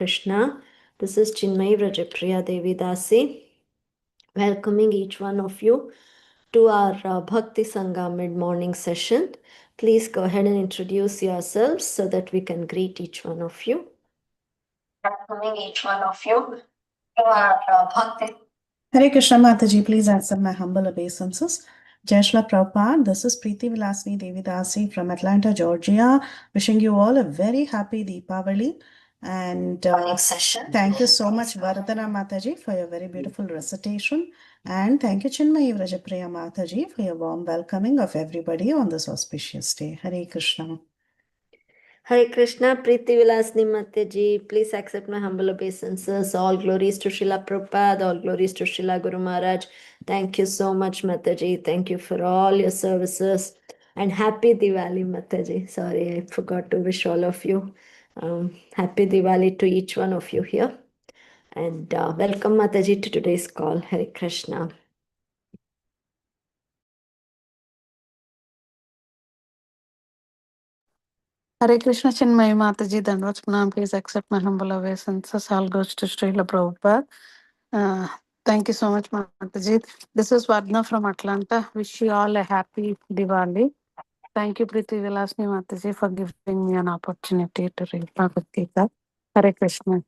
Krishna. This is Chinmayi Vrajapriya Devi Dasi, welcoming each one of you to our Bhakti Sangha mid-morning session. Please go ahead and introduce yourselves so that we can greet each one of you. Welcoming each one of you to our Bhakti. Hare Krishna Mataji, please accept my humble obeisances. Jai Shri Prabhupada, this is Preeti Vilasni Devidasi from Atlanta, Georgia. Wishing you all a very happy Deepavali. And thank you so much, Vardhana Mataji, for your very beautiful recitation. And thank you, Chinmayi Vrajapriya Mataji, for your warm welcoming of everybody on this auspicious day. Hare Krishna. Hare Krishna, Preeti Vilasni Mataji, please accept my humble obeisances. All glories to Srila Prabhupada, all glories to Srila Guru Maharaj. Thank you so much, Mataji. Thank you for all your services. And happy Diwali, Mataji. Sorry, I forgot to wish all of you. Happy Diwali to each one of you here. And welcome, Mataji, to today's call. Hare Krishna. Hare Krishna Chinmayi Mataji, Dandavat Pranam, please accept my humble obeisances. All goes to Srila Prabhupada. Thank you so much, Mataji. This is Vardhana from Atlanta. Wish you all a happy Diwali. Thank you, Preeti Vilasni Mataji, for giving me an opportunity to read Bhagavad Gita. Hare Krishna.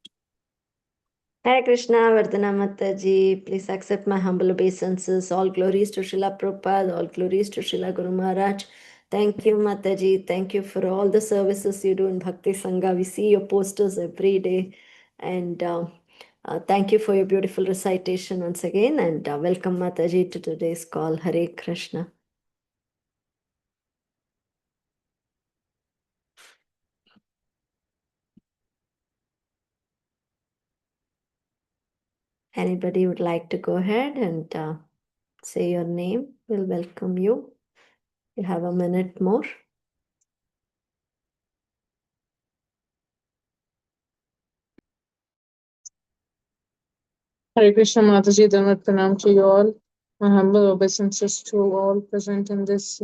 Hare Krishna, Vardhana Mataji, please accept my humble obeisances. All glories to Srila Prabhupada, all glories to Srila Guru Maharaj. Thank you, Mataji. Thank you for all the services you do in Bhakti Sangha. We see your posters every day. And thank you for your beautiful recitation once again. And welcome, Mataji, to today's call. Hare Krishna. Anybody would like to go ahead and say your name? We'll welcome you. You have a minute more. Hare Krishna Mataji, Dandavat Pranam to you all. My humble obeisances to all present in this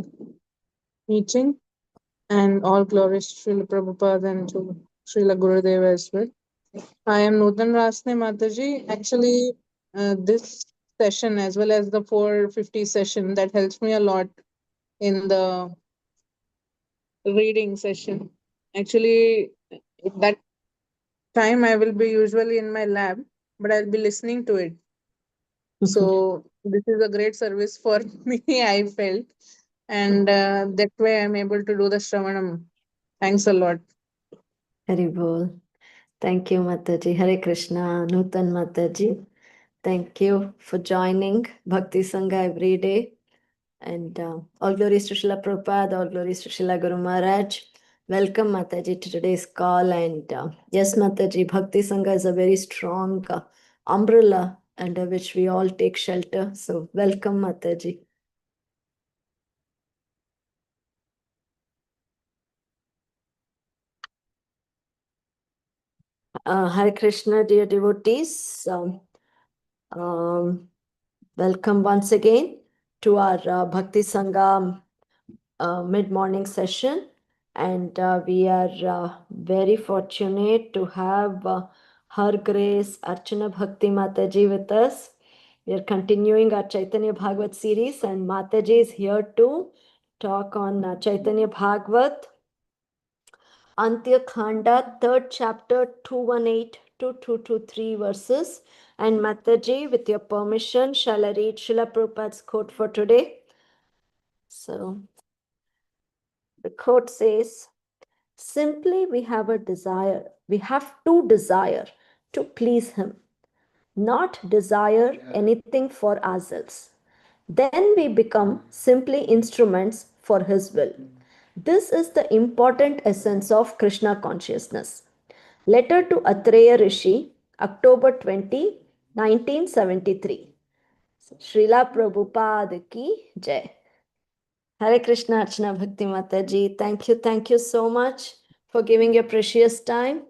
meeting, and all glories to Srila Prabhupada and to Srila Gurudeva as well. I am Nutan Rasne Mataji. Actually, this session as well as the 450 session, that helps me a lot in the reading session. Actually, that time I will be usually in my lab, but I'll be listening to it. So this is a great service for me, I felt. And that way I'm able to do the Shravanam. Thanks a lot. Haribol. Thank you, Mataji. Hare Krishna, Nutan Mataji. Thank you for joining Bhakti Sangha every day. And all glories to Srila Prabhupada, all glories to Srila Guru Maharaj. Welcome, Mataji, to today's call. And yes, Mataji, Bhakti Sangha is a very strong umbrella under which we all take shelter. So welcome, Mataji. Hare Krishna, dear devotees. Welcome once again to our Bhakti Sangha mid-morning session. And we are very fortunate to have Her Grace Archana Bhakti Mataji with us. We are continuing our Chaitanya Bhagavat series, and Mataji is here to talk on Chaitanya Bhagavat, Antya Khanda, 3rd chapter, 218 to 223 verses. And Mataji, with your permission, shall I read Srila Prabhupada's quote for today? So the quote says, simply we have to desire to please him, not desire anything for ourselves. Then we become simply instruments for his will. This is the important essence of Krishna consciousness. Letter to Atreya Rishi, October 20, 1973. Srila Prabhupada ki Jai. Hare Krishna Archana Bhakti Mataji. Thank you so much for giving your precious time.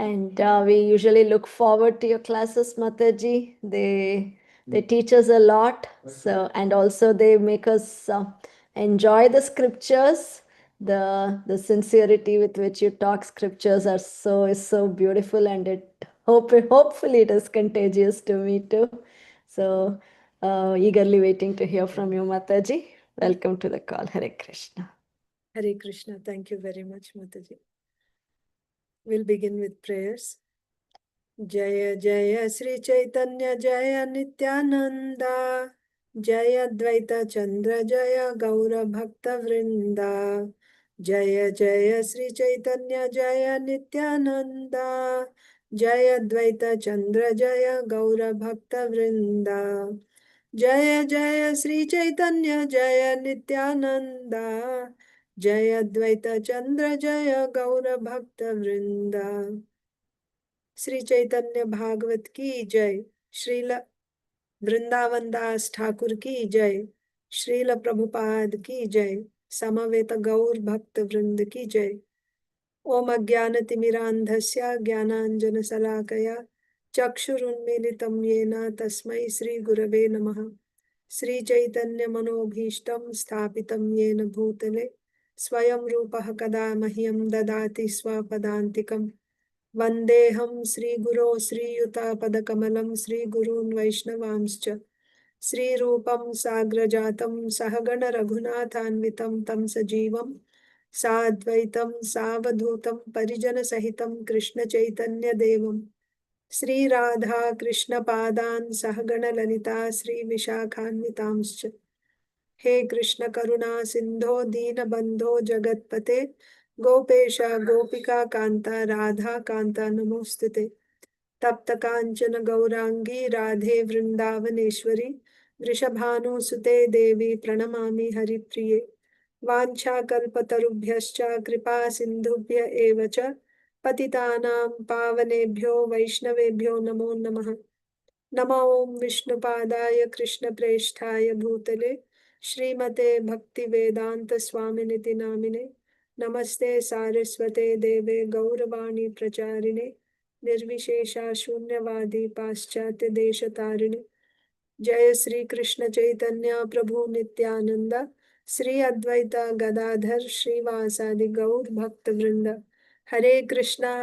And we usually look forward to your classes, Mataji. They teach us a lot. So, and also they make us enjoy the scriptures. The sincerity with which you talk scriptures is so beautiful, and hopefully it is contagious to me too. So eagerly waiting to hear from you, Mataji. Welcome to the call. Hare Krishna. Hare Krishna. Thank you very much, Mataji. We'll begin with prayers. Jaya Jaya Sri Chaitanya Jaya Nityananda Jaya Dvaita Chandra Jaya Gaura Bhakta Vrinda Jaya Jaya Sri Chaitanya Jaya Nityananda Jaya Dvaita Chandra Jaya Gaura Bhakta Vrinda Jaya Jaya Sri Chaitanya Jaya Nityananda Jaya Dvaita Chandra Jaya Gaura Bhakta Vrinda Shri Chaitanya Bhagavat की जय। श्रील वृंदावन दास ठाकुर की जय। श्रील प्रभुपाद की जय। समवेत गौर भक्त वृंद की जय। ओम अज्ञानतिमिरान्धस्य ज्ञानाञ्जनशलाकया चक्षुरुन्मीलितं येन तस्मै श्रीगुरवे नमः। श्रीचैतन्यमनोभीष्टं स्थापितं येन भूतले स्वयं रूपः कदा मह्यं ददाति स्वपदान्तिकम्। वन्देऽहं श्रीगुरो श्रीयुतापदकमलं श्रीगुरून् वैष्णवांश्च श्रीरूपं साग्रजातं सहगण रघुनाथान्वितं तं सजीवं साद्वैतं सावधूतं परिजनसहितं कृष्णचैतन्यदेवं श्रीराधा कृष्णपादान् सहगण ललिता श्रीविशाखान्वितांश्च। हे कृष्ण करुणा सिंधो दीनबंधो जगत्पते गोपेश गोपिका कांता राधा कांता नमोस्तुते। तप्त कांचन गौरांगी राधे वृंदावनेश्वरी वृषभानुसुते देवी प्रणमामि हरिप्रिये। वाञ्छाकल्पतरुभ्यश्च कृपा सिन्धुभ्य एव च पतितानां पावनेभ्यो वैष्णवेभ्यो नमो नमः। नमो ओं विष्णुपादाय कृष्णप्रेष्ठाय भूतले श्रीमते भक्तिवेदांत स्वामिनिति नामिने नमस्ते सारस्वते देवे गौरवाणी प्रचारिणे निर्विशेषा शून्यवादी पाश्चात्य देशतारिणे। जय श्री कृष्ण चैतन्य प्रभु नित्यानंद श्री अद्वैत गदाधर श्रीवासादि गौर भक्त वृंद। हरे Krishna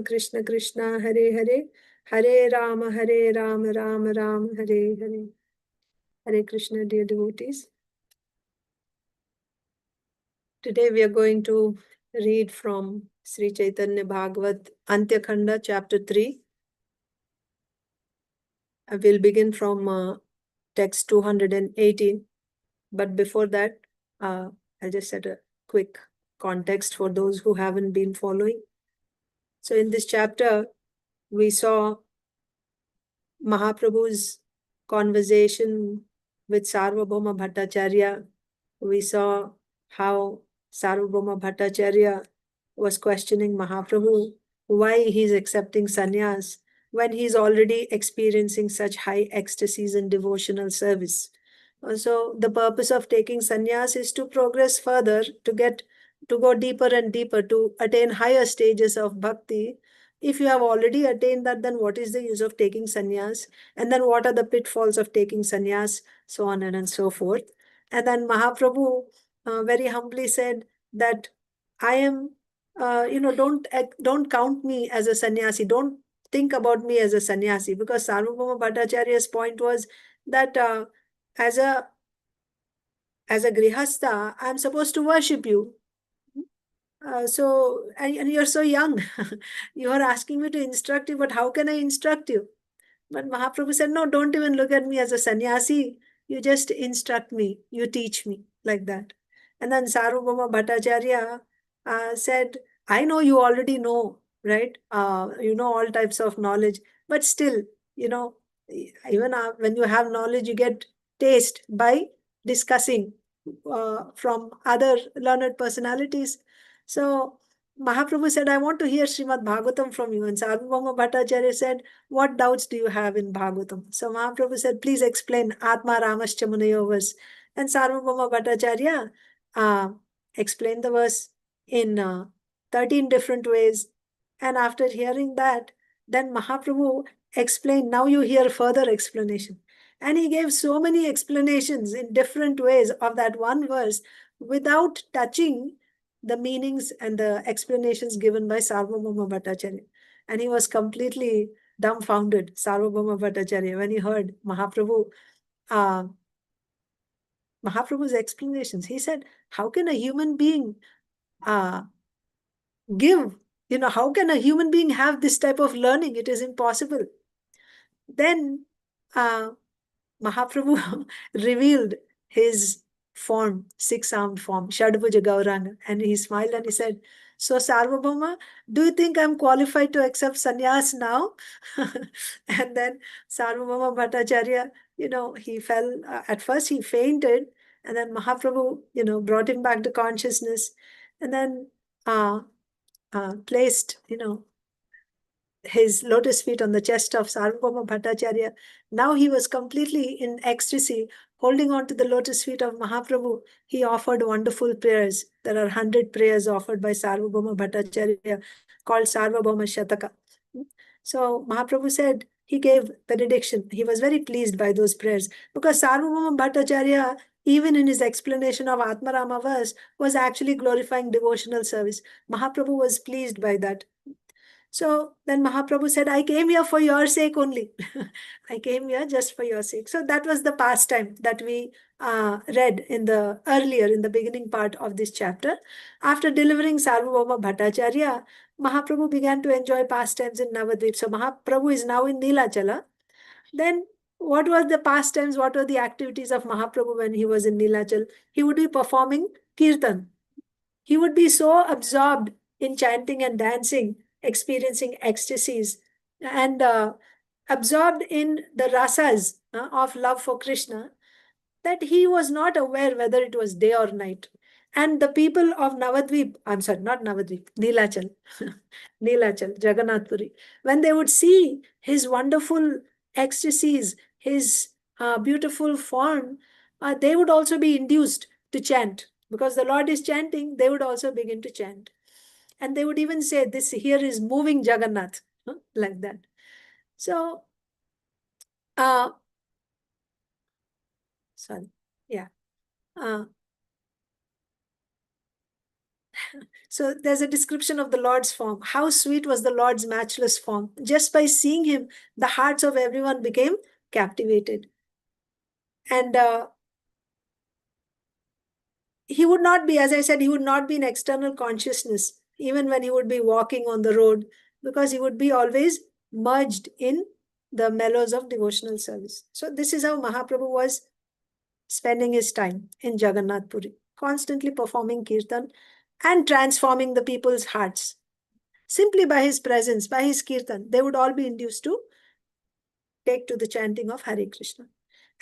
Krishna Krishna Hare Hare Hare Ram Ram Ram Hare Hare. Hare Krishna, dear devotees. Today we are going to read from Sri Chaitanya Bhagavat Antya Khanda, chapter 3. I will begin from text 218. But before that, I'll just set a quick context for those who haven't been following. So in this chapter, we saw Mahaprabhu's conversation with Sarvabhauma Bhattacharya. We saw how Sarvabhauma Bhattacharya was questioning Mahaprabhu why he's accepting sannyas when he's already experiencing such high ecstasies in devotional service. So the purpose of taking sannyas is to progress further, to go deeper and deeper, to attain higher stages of bhakti. If you have already attained that, then what is the use of taking sannyas? And then what are the pitfalls of taking sannyas? So on and so forth. And then Mahaprabhu very humbly said that I am, don't count me as a sannyasi. Don't think about me as a sannyasi, because Sarvabhauma Bhattacharya's point was that as a grihastha, I'm supposed to worship you. And you're so young. You are asking me to instruct you, but how can I instruct you? But Mahaprabhu said, no, don't even look at me as a sannyasi. You just instruct me. You teach me, like that. And then Sarvabhauma Bhattacharya said, I know you already know, right? You know all types of knowledge. But still, even when you have knowledge, you get taste by discussing from other learned personalities. So Mahaprabhu said, I want to hear Srimad Bhagavatam from you. And Sarvabhauma Bhattacharya said, what doubts do you have in Bhagavatam? So Mahaprabhu said, please explain Atma Ramascha Munayo verse. And Sarvabhauma Bhattacharya explained the verse in 13 different ways. And after hearing that, then Mahaprabhu explained, now you hear further explanation. And he gave so many explanations in different ways of that one verse without touching the meanings and the explanations given by Sarvabhauma Bhattacharya. And he was completely dumbfounded, Sarvabhauma Bhattacharya, when he heard Mahaprabhu's explanations. He said, how can a human being give, how can a human being have this type of learning? It is impossible. Then Mahaprabhu revealed his form, six-armed form, Shadbhuja Gauranga, and he smiled and he said, so Sarvabhauma, do you think I'm qualified to accept sannyas now? And then Sarvabhauma Bhattacharya, he fell, at first he fainted, and then Mahaprabhu, brought him back to consciousness, and then placed, his lotus feet on the chest of Sarvabhauma Bhattacharya. Now he was completely in ecstasy, holding on to the lotus feet of Mahaprabhu. He offered wonderful prayers. There are 100 prayers offered by Sarvabhauma Bhattacharya called Sarvabhauma Shataka. So Mahaprabhu said, he gave benediction. He was very pleased by those prayers because Sarvabhauma Bhattacharya, even in his explanation of Atmarama verse, was actually glorifying devotional service. Mahaprabhu was pleased by that. So then Mahaprabhu said, I came here for your sake only. I came here just for your sake. So that was the pastime that we read earlier in the beginning part of this chapter. After delivering Sarvabhauma Bhattacharya, Mahaprabhu began to enjoy pastimes in Navadvip. So Mahaprabhu is now in Nilachala. Then what were the pastimes? What were the activities of Mahaprabhu when he was in Nilachal? He would be performing kirtan. He would be so absorbed in chanting and dancing, experiencing ecstasies, and absorbed in the rasas of love for Krishna, that he was not aware whether it was day or night. And the people of Navadvip, I'm sorry, not Navadvip, Nilachal, Nilachal, Jagannath Puri, when they would see his wonderful ecstasies, his beautiful form, they would also be induced to chant. Because the Lord is chanting, they would also begin to chant. And they would even say, this here is moving Jagannath, like that. So, so there's a description of the Lord's form. How sweet was the Lord's matchless form. Just by seeing him, the hearts of everyone became captivated. And he would not be, as I said, he would not be in external consciousness, even when he would be walking on the road, because he would be always merged in the mellows of devotional service. So this is how Mahaprabhu was spending his time in Jagannath Puri, constantly performing kirtan and transforming the people's hearts. Simply by his presence, by his kirtan, they would all be induced to take to the chanting of Hare Krishna.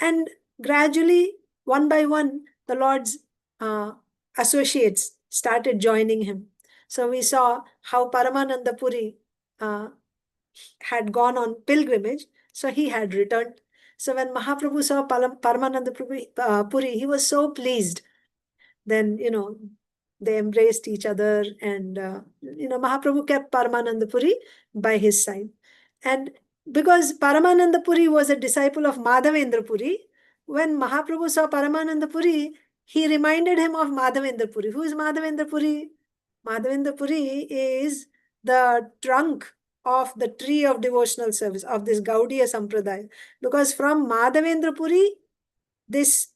And gradually, one by one, the Lord's associates started joining him. So we saw how Paramananda Puri had gone on pilgrimage, so he had returned. So when Mahaprabhu saw Paramananda Puri, he was so pleased. Then, they embraced each other, and, Mahaprabhu kept Paramananda Puri by his side. And because Paramananda Puri was a disciple of Madhavendra Puri, when Mahaprabhu saw Paramananda Puri, he reminded him of Madhavendra Puri. Who is Madhavendra Puri? Madhavendra Puri is the trunk of the tree of devotional service of this Gaudiya Sampradaya. Because from Madhavendra Puri, this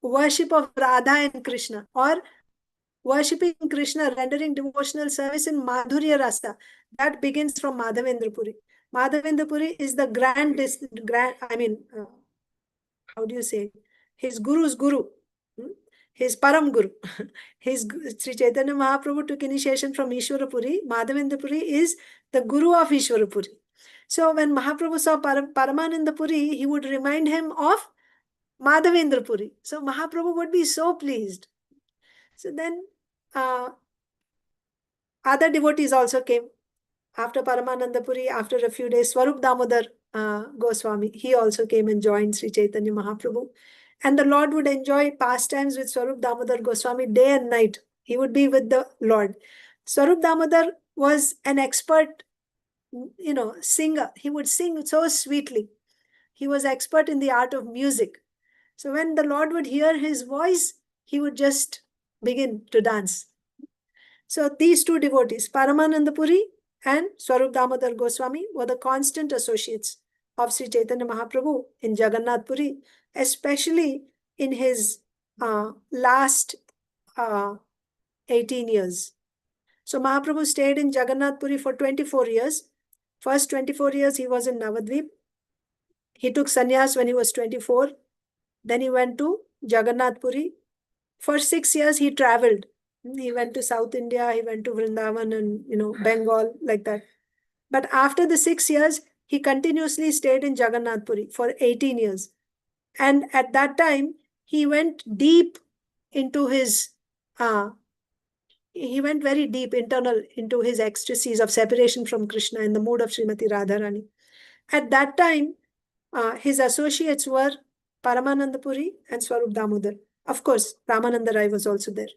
worship of Radha and Krishna, or worshipping Krishna, rendering devotional service in Madhurya Rasa, that begins from Madhavendra Puri. Madhavendra Puri is the how do you say? His guru's guru, his Param Guru. Sri Chaitanya Mahaprabhu took initiation from Ishwara Puri. Madhavendra Puri is the guru of Ishwara Puri. So when Mahaprabhu saw Paramananda Puri, he would remind him of Madhavendra Puri. So Mahaprabhu would be so pleased. So then other devotees also came. After Paramananda Puri, after a few days, Swarup Damodar Goswami, he also came and joined Sri Chaitanya Mahaprabhu. And the Lord would enjoy pastimes with Swarup Damodar Goswami day and night. He would be with the Lord. Swarup Damodar was an expert, singer. He would sing so sweetly. He was expert in the art of music. So when the Lord would hear his voice, he would just begin to dance. So these two devotees, Paramananda Puri and Swarup Damodar Goswami, were the constant associates of Sri Chaitanya Mahaprabhu in Jagannath Puri, especially in his last 18 years. So Mahaprabhu stayed in Jagannath Puri for 24 years. First 24 years he was in Navadvip. He took sannyas when he was 24. Then he went to Jagannath Puri. For 6 years he traveled. He went to South India, he went to Vrindavan and Bengal, like that. But after the 6 years, he continuously stayed in Jagannath Puri for 18 years. And at that time, he went deep into his he went very deep internal into his ecstasies of separation from Krishna in the mood of Srimati Radharani. At that time, his associates were Paramananda Puri and Swarup Damodar. Of course, Ramananda Rai was also there.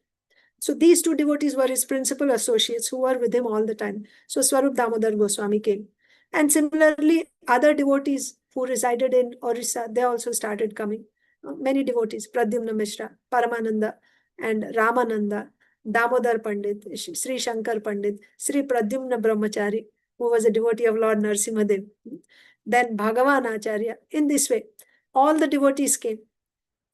So these two devotees were his principal associates who were with him all the time. So Swarup Damodar Goswami came. And similarly, other devotees who resided in Orissa, they also started coming. Many devotees, Pradyumna Mishra, Paramananda, and Ramananda, Damodar Pandit, Sri Shankar Pandit, Sri Pradyumna Brahmachari, who was a devotee of Lord Narsimhadev. Then Bhagavan Acharya. In this way, all the devotees came.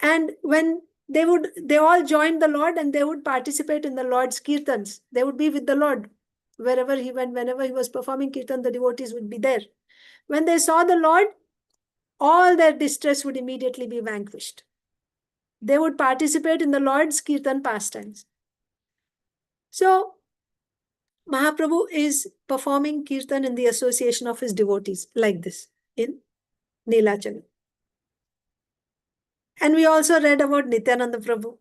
And when they all joined the Lord and they would participate in the Lord's kirtans. They would be with the Lord. Wherever he went, whenever he was performing kirtan, the devotees would be there. When they saw the Lord, all their distress would immediately be vanquished. They would participate in the Lord's kirtan pastimes. So, Mahaprabhu is performing kirtan in the association of his devotees, like this, in Neelachalam. And we also read about Nityananda Prabhu.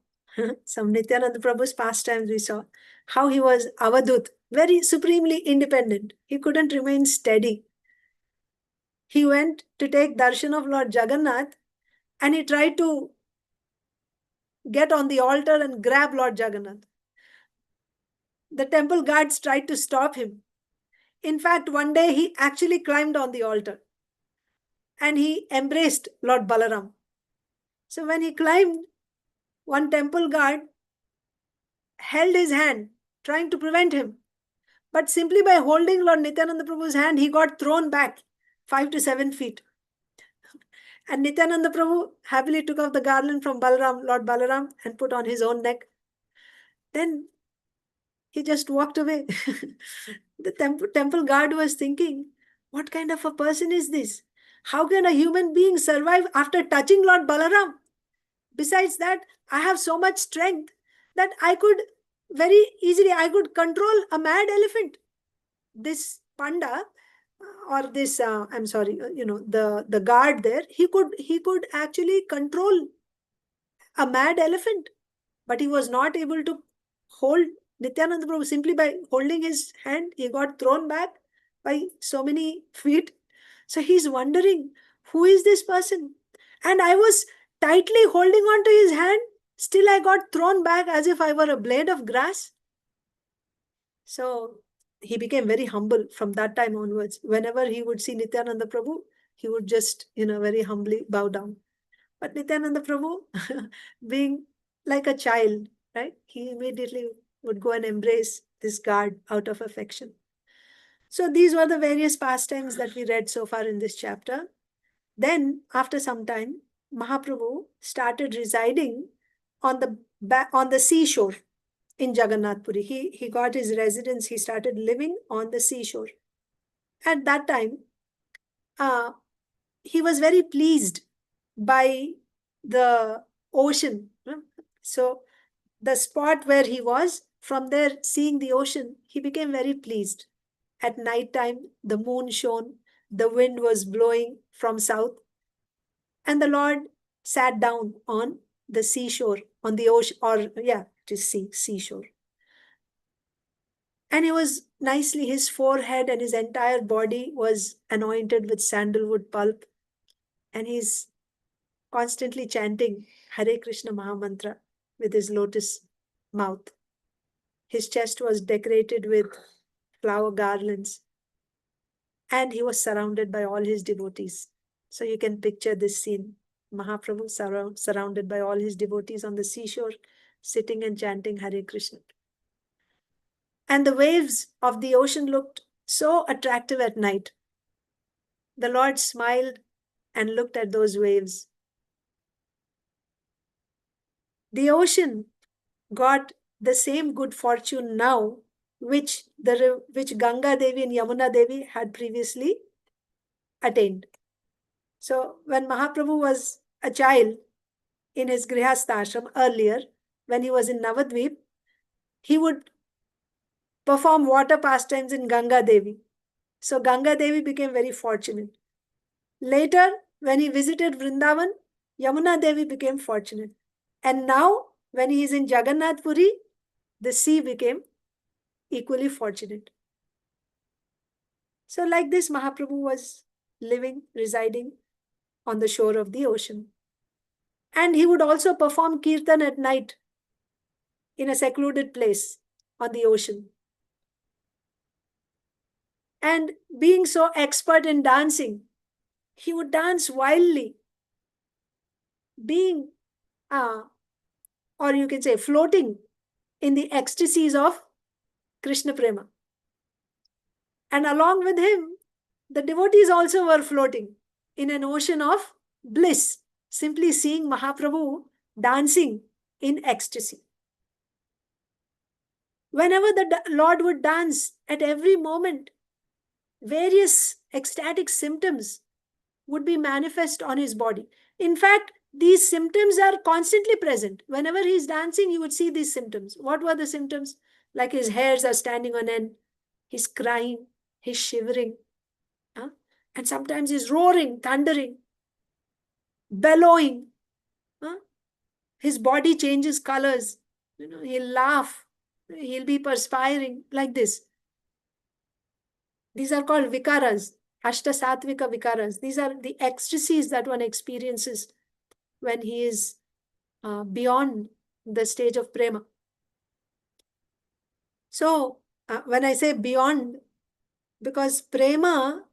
Some Nityananda Prabhu's pastimes we saw. How he was Avadut, very supremely independent. He couldn't remain steady. He went to take darshan of Lord Jagannath and he tried to get on the altar and grab Lord Jagannath. The temple guards tried to stop him. In fact, one day he actually climbed on the altar and he embraced Lord Balaram. So when he climbed, one temple guard held his hand, trying to prevent him. But simply by holding Lord Nityananda Prabhu's hand, he got thrown back 5 to 7 feet. And Nityananda Prabhu happily took off the garland from Lord Balaram, and put on his own neck. Then he just walked away. The temple guard was thinking, what kind of a person is this? How can a human being survive after touching Lord Balaram? Besides that, I have so much strength that I could very easily, I could control a mad elephant. This panda, or this, I'm sorry, the guard there, he could actually control a mad elephant. But he was not able to hold Nityananda Prabhu. Simply by holding his hand, he got thrown back by so many feet. So he's wondering, who is this person? And I was tightly holding on to his hand. Still I got thrown back as if I were a blade of grass. So he became very humble from that time onwards. Whenever he would see Nityananda Prabhu, he would just, very humbly bow down. But Nityananda Prabhu, being like a child, right? He immediately would go and embrace this guard out of affection. So these were the various pastimes that we read so far in this chapter. Then, after some time, Mahaprabhu started residing on the seashore in Jagannath Puri. He got his residence. He started living on the seashore. At that time, he was very pleased by the ocean. So the spot where he was, from there seeing the ocean, he became very pleased. At night time, the moon shone, the wind was blowing from south, and the Lord sat down on the seashore, on the ocean, or it is seashore. And he was nicely, his forehead and his entire body was anointed with sandalwood pulp, and he's constantly chanting Hare Krishna Mahamantra with his lotus mouth. His chest was decorated with flower garlands, and he was surrounded by all his devotees. So you can picture this scene. Mahaprabhu surrounded by all his devotees on the seashore, sitting and chanting Hare Krishna. And the waves of the ocean looked so attractive at night. The Lord smiled and looked at those waves. The ocean got the same good fortune now which Ganga Devi and Yamuna Devi had previously attained. So when Mahaprabhu was a child in his Grihastha ashram earlier, when he was in Navadvip, he would perform water pastimes in Ganga Devi. So Ganga Devi became very fortunate. Later, when he visited Vrindavan, Yamuna Devi became fortunate. And now, when he is in Jagannath Puri, the sea became equally fortunate. So like this, Mahaprabhu was living, residing on the shore of the ocean. And he would also perform kirtan at night in a secluded place on the ocean. And being so expert in dancing, he would dance wildly, being, or you can say, floating in the ecstasies of Krishna Prema. And along with him, the devotees also were floating in an ocean of bliss, simply seeing Mahaprabhu dancing in ecstasy. Whenever the Lord would dance, at every moment, various ecstatic symptoms would be manifest on his body. In fact, these symptoms are constantly present. Whenever he's dancing, you would see these symptoms. What were the symptoms? Like his hairs are standing on end, he's crying, he's shivering, and sometimes he's roaring, thundering, bellowing. His body changes colors. He'll laugh, he'll be perspiring like this. These are called vikaras, Ashta Satvika vikaras. These are the ecstasies that one experiences when he is beyond the stage of prema. So, when I say beyond, because prema,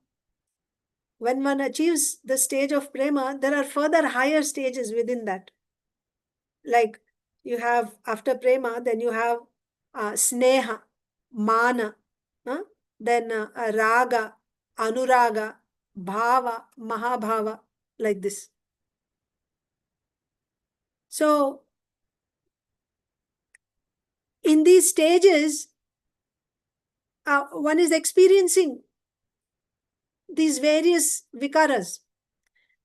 when one achieves the stage of prema, there are further higher stages within that. Like you have, after prema, then you have sneha, mana, then raga, anuraga, bhava, mahabhava, like this. So, in these stages, one is experiencing these various vikaras,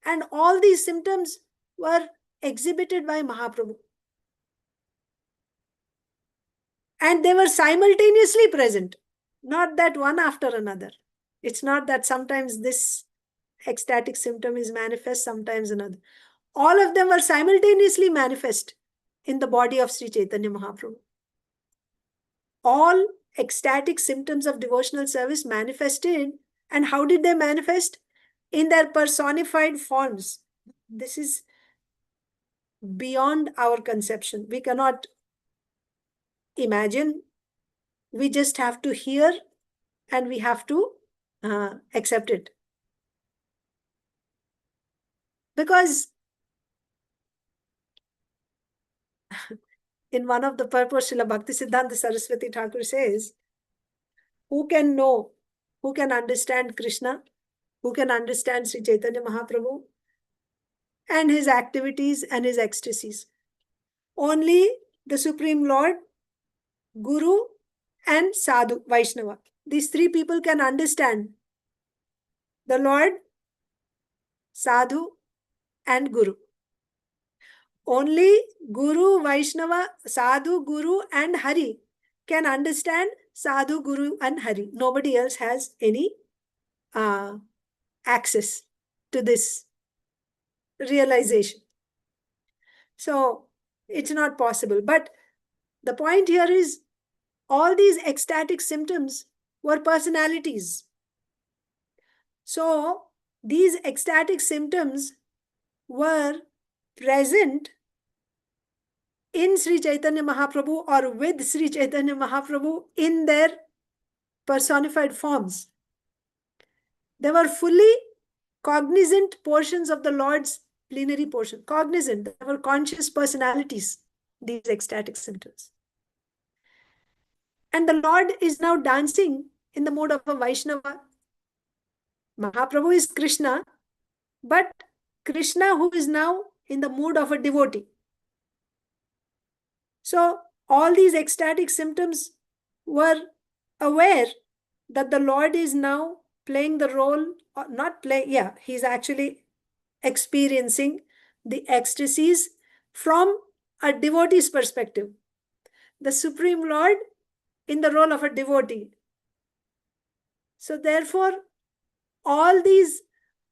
and all these symptoms were exhibited by Mahaprabhu. And they were simultaneously present, not that one after another. It's not that sometimes this ecstatic symptom is manifest, sometimes another. All of them were simultaneously manifest in the body of Sri Chaitanya Mahaprabhu. All ecstatic symptoms of devotional service manifested. And how did they manifest? In their personified forms. This is beyond our conception. We cannot imagine. We just have to hear and we have to accept it. Because in one of the purports, Srila Bhaktisiddhanta Saraswati Thakur says, who can know, who can understand Krishna, who can understand Sri Chaitanya Mahaprabhu and his activities and his ecstasies? Only the Supreme Lord, Guru and Sadhu, Vaishnava. These three people can understand the Lord, Sadhu and Guru. Only Guru, Vaishnava, Sadhu, Guru and Hari can understand Sadhu, Guru and Hari. Nobody else has any access to this realization. So it's not possible. But the point here is all these ecstatic symptoms were personalities. So these ecstatic symptoms were present in Sri Chaitanya Mahaprabhu or with Sri Chaitanya Mahaprabhu in their personified forms. They were fully cognizant portions of the Lord's plenary portion. Cognizant, they were conscious personalities, these ecstatic symptoms. And the Lord is now dancing in the mood of a Vaishnava. Mahaprabhu is Krishna, but Krishna who is now in the mood of a devotee. So all these ecstatic symptoms were aware that the Lord is now playing the role, or not play, yeah, he's actually experiencing the ecstasies from a devotee's perspective. The Supreme Lord in the role of a devotee. So therefore, all these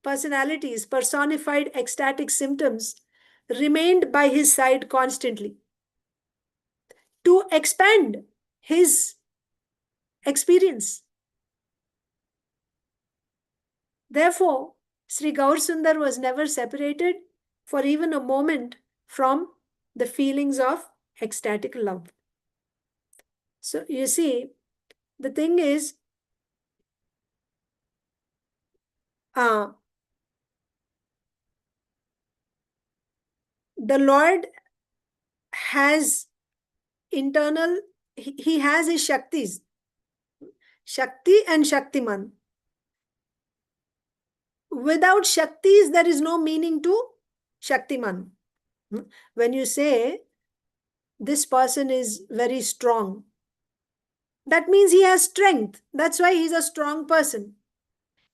personalities, personified ecstatic symptoms, remained by his side constantly to expand his experience. Therefore, Sri Gaur Sundar was never separated for even a moment from the feelings of ecstatic love. So you see, the thing is, the Lord has internal, he has his Shaktis, Shakti and Shaktiman. Without Shaktis, there is no meaning to Shaktiman. When you say this person is very strong, that means he has strength. That's why he's a strong person.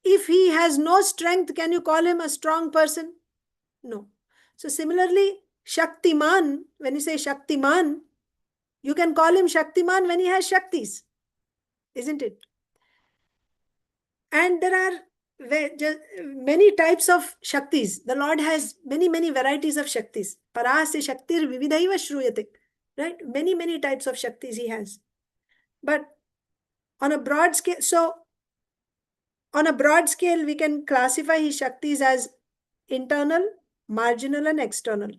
If he has no strength, can you call him a strong person? No. So similarly, Shaktiman, when you say Shaktiman, you can call him Shaktiman when he has Shaktis, isn't it? And there are many types of Shaktis. The Lord has many, many varieties of Shaktis. Parasya Shaktir Vividhaiva Shruyate. Right? Many, many types of Shaktis he has. But on a broad scale, so on a broad scale, we can classify his Shaktis as internal, marginal, and external.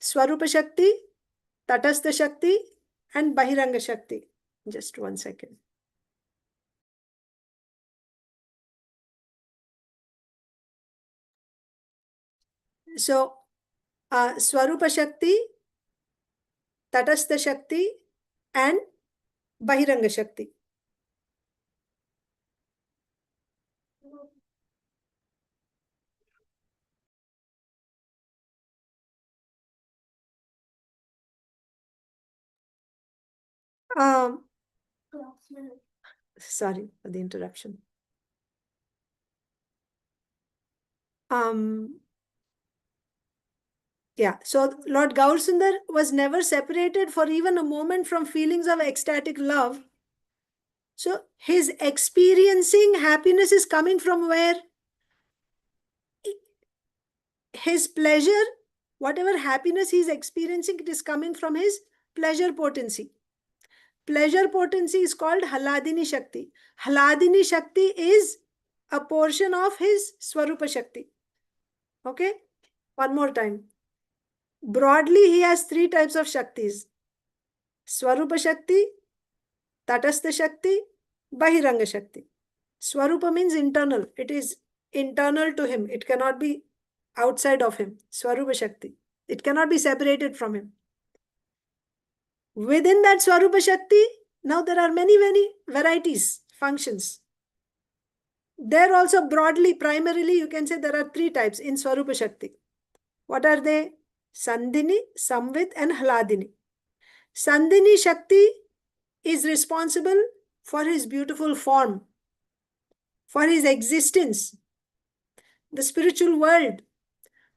Swarupa Shakti, Tatastha Shakti, and Bahiranga Shakti. Just 1 second. So, Swarupa Shakti, Tatastha Shakti, and Bahiranga Shakti. Sorry for the interruption. Yeah, so Lord Gaur Sundar was never separated for even a moment from feelings of ecstatic love. So his experiencing happiness is coming from where? His pleasure, whatever happiness he is experiencing, it is coming from his pleasure potency. Pleasure potency is called Haladini Shakti. Haladini Shakti is a portion of his Swarupa Shakti. Okay? One more time. Broadly, he has 3 types of Shaktis. Swarupa Shakti, Tatastha Shakti, Bahiranga Shakti. Swarupa means internal. It is internal to him. It cannot be outside of him. Swarupa Shakti. It cannot be separated from him. Within that Swarupa Shakti, now there are many, many varieties, functions. There also broadly, primarily, you can say there are 3 types in Swarupa Shakti. What are they? Sandhini, Samvit, and Haladini. Sandhini Shakti is responsible for his beautiful form, for his existence, the spiritual world,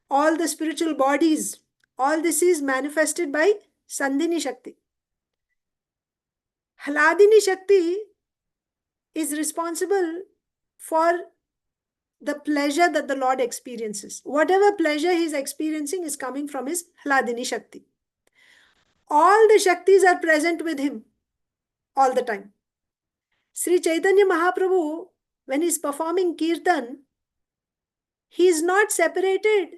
all the spiritual bodies. All this is manifested by Sandhini Shakti. Haladini Shakti is responsible for the pleasure that the Lord experiences. Whatever pleasure he is experiencing is coming from his Haladini Shakti. All the Shaktis are present with him all the time. Sri Chaitanya Mahaprabhu, when he is performing Kirtan, he is not separated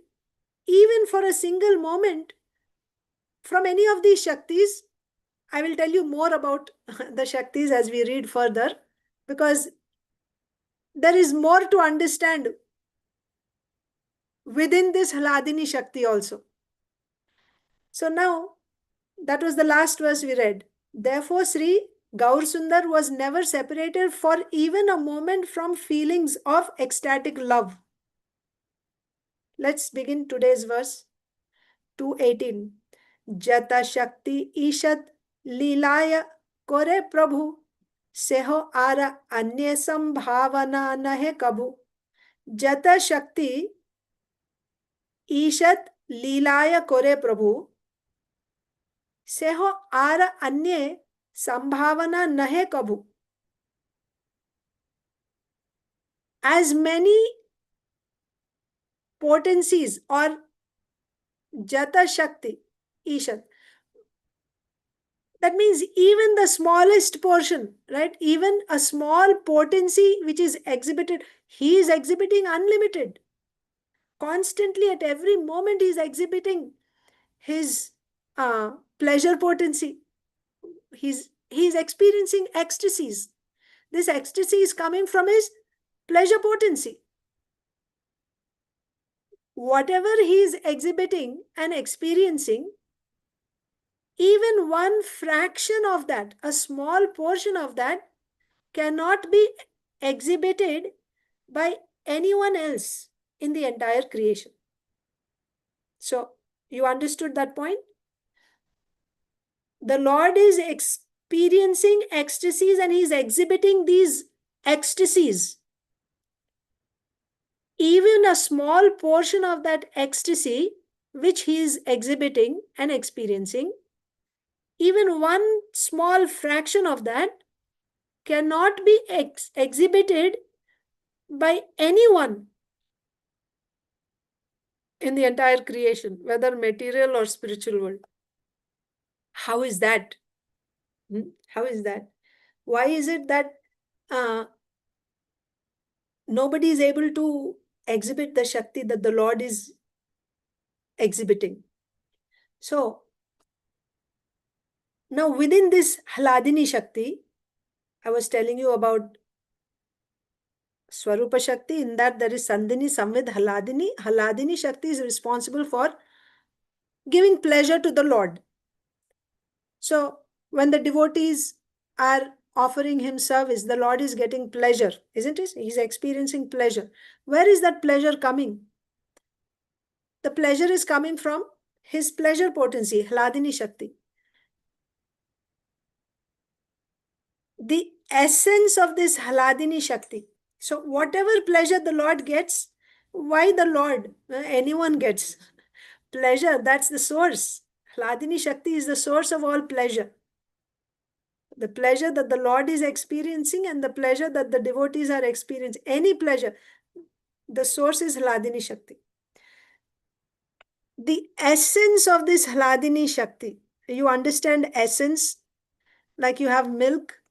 even for a single moment from any of these Shaktis. I will tell you more about the Shaktis as we read further, because there is more to understand within this Haladini Shakti also. So now, that was the last verse we read. Therefore, Sri Gaur Sundar was never separated for even a moment from feelings of ecstatic love. Let's begin today's verse 218. Jata Shakti Ishat Leelaya Kore Prabhu Seho Ara Anye Sambhavana Nahe Kabhu. Jata Shakti Ishat Leelaya Kore Prabhu Seho Ara Anye Sambhavana Nahe Kabhu. As many potencies or Jata Shakti Ishat, that means even the smallest portion, right? Even a small potency which is exhibited, he is exhibiting unlimited. Constantly at every moment he is exhibiting his pleasure potency. He's experiencing ecstasies. This ecstasy is coming from his pleasure potency. Whatever he is exhibiting and experiencing, even one fraction of that, a small portion of that, cannot be exhibited by anyone else in the entire creation. So, you understood that point? The Lord is experiencing ecstasies and he is exhibiting these ecstasies. Even a small portion of that ecstasy which he is exhibiting and experiencing, even one small fraction of that cannot be exhibited by anyone in the entire creation, whether material or spiritual world. How is that? How is that? Why is it that nobody is able to exhibit the Shakti that the Lord is exhibiting? So, now within this Hladini Shakti, I was telling you about Swarupa Shakti. In that there is Sandhini, Samvid, Hladini. Hladini Shakti is responsible for giving pleasure to the Lord. So when the devotees are offering him service, the Lord is getting pleasure, isn't it? He's experiencing pleasure. Where is that pleasure coming? The pleasure is coming from his pleasure potency, Hladini Shakti. The essence of this Hladini Shakti. So whatever pleasure the Lord gets, why the Lord? Anyone gets pleasure, that's the source. Hladini Shakti is the source of all pleasure. The pleasure that the Lord is experiencing and the pleasure that the devotees are experiencing, any pleasure, the source is Hladini Shakti. The essence of this Hladini Shakti, you understand essence, like you have milk,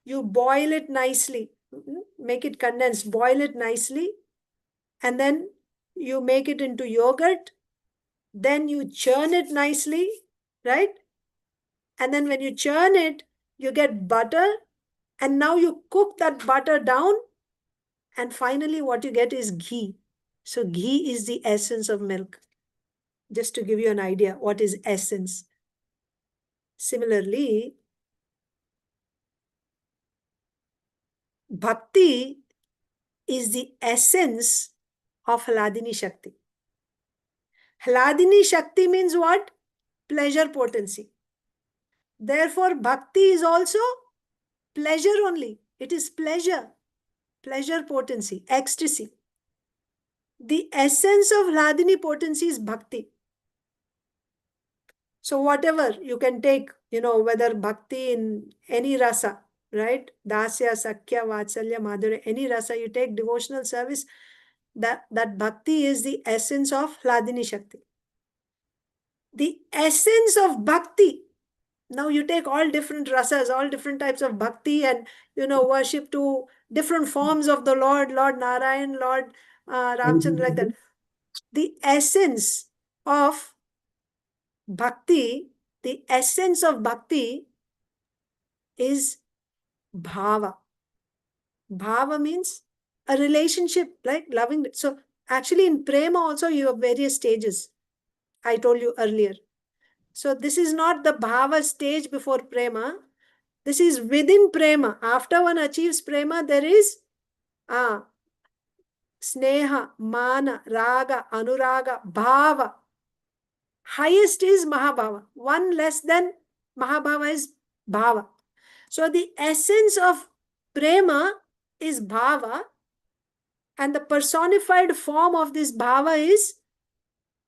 you boil it nicely, make it condensed, boil it nicely, and then you make it into yogurt, then you churn it nicely, right? And then when you churn it, you get butter, and now you cook that butter down, and finally what you get is ghee. So ghee is the essence of milk. Just to give you an idea, what is essence? Similarly, bhakti is the essence of Hladini Shakti. Hladini Shakti means what? Pleasure potency. Therefore, bhakti is also pleasure only. It is pleasure, pleasure potency, ecstasy. The essence of Hladini potency is bhakti. So whatever you can take, whether bhakti in any rasa, right? Dasya, Sakya, Vatsalya, Madhurya, any rasa you take, devotional service, that bhakti is the essence of Hladini Shakti. The essence of bhakti, now you take all different rasas, all different types of bhakti and, worship to different forms of the Lord Narayan, Lord Ramchandra, like that. The essence of bhakti, the essence of bhakti is bhava. Bhava means a relationship, like loving. So actually in prema also you have various stages. I told you earlier. So this is not the bhava stage before prema. This is within prema. After one achieves prema, there is sneha, mana, raga, anuraga, bhava. Highest is Mahabhava. One less than Mahabhava is Bhava. So the essence of prema is Bhava, and the personified form of this Bhava is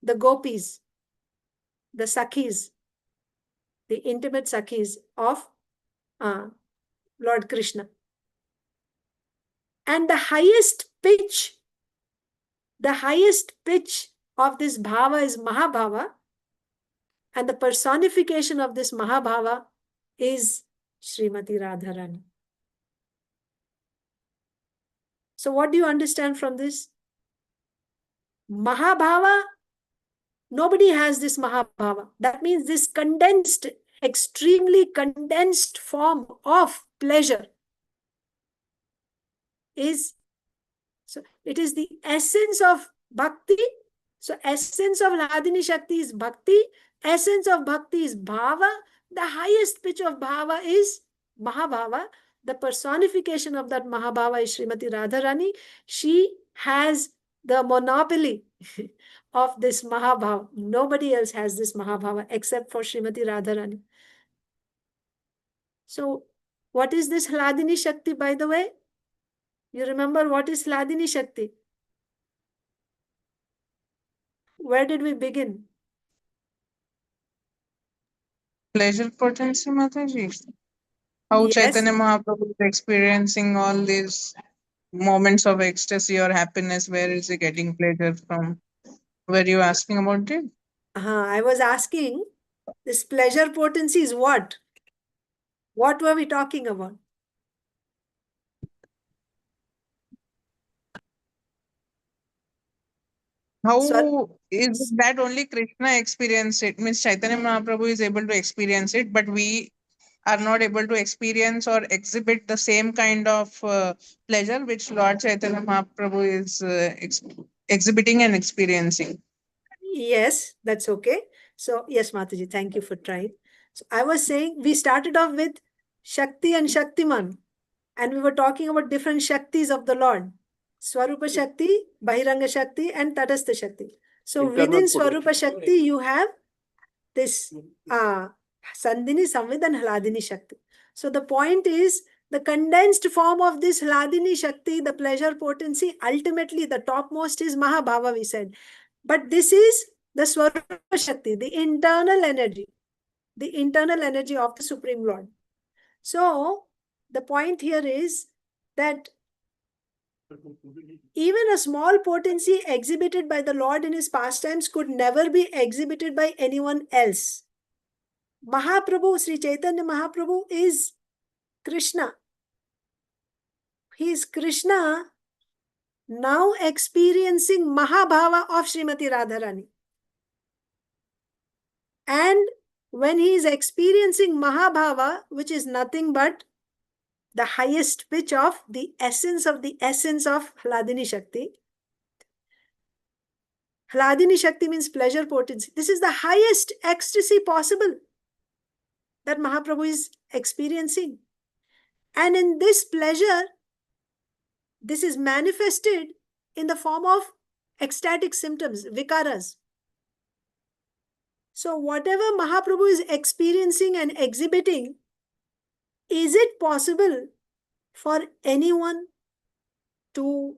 the gopis, the Sakhis, the intimate Sakhis of Lord Krishna. And the highest pitch of this Bhava is Mahabhava, and the personification of this Mahabhava is Srimati Radharani. So what do you understand from this? Mahabhava, nobody has this Mahabhava. That means this condensed, extremely condensed form of pleasure is, so it is the essence of bhakti. So essence of Hladini Shakti is bhakti. Essence of bhakti is bhava. The highest pitch of bhava is Mahabhava. The personification of that Mahabhava is Srimati Radharani. She has the monopoly of this Mahabhava. Nobody else has this Mahabhava except for Srimati Radharani. So what is this Hladini Shakti, by the way? You remember what is Hladini Shakti? Where did we begin? Pleasure potency, Mataji. How Yes. Chaitanya Mahaprabhu is experiencing all these moments of ecstasy or happiness. Where is he getting pleasure from? Were you asking about it? I was asking, this pleasure potency is what? What were we talking about? How So, is it that only Krishna experienced it? Means Chaitanya Mahaprabhu is able to experience it, but we are not able to experience or exhibit the same kind of pleasure which Lord Chaitanya Mahaprabhu is exhibiting and experiencing. yes, that's okay. So, yes, Mataji, thank you for trying. So, I was saying we started off with Shakti and Shaktiman, and we were talking about different Shaktis of the Lord. Swarupa Shakti, Bahiranga Shakti, and Tatastha Shakti. So, within Swarupa Shakti, you have this Sandhini, Samvid, and Hladini Shakti. So the point is, the condensed form of this Hladini Shakti, the pleasure potency, ultimately the topmost is Mahabhava, we said. But this is the Swarupa Shakti, the internal energy of the Supreme Lord. So the point here is that even a small potency exhibited by the Lord in his pastimes could never be exhibited by anyone else. Mahaprabhu, Sri Chaitanya Mahaprabhu is Krishna. He is Krishna now experiencing Mahabhava of Srimati Radharani. And when he is experiencing Mahabhava, which is nothing but the highest pitch of the essence of Hladini Shakti. Hladini Shakti means pleasure potency. This is the highest ecstasy possible that Mahaprabhu is experiencing. And in this pleasure, this is manifested in the form of ecstatic symptoms, vikaras. So whatever Mahaprabhu is experiencing and exhibiting, is it possible for anyone to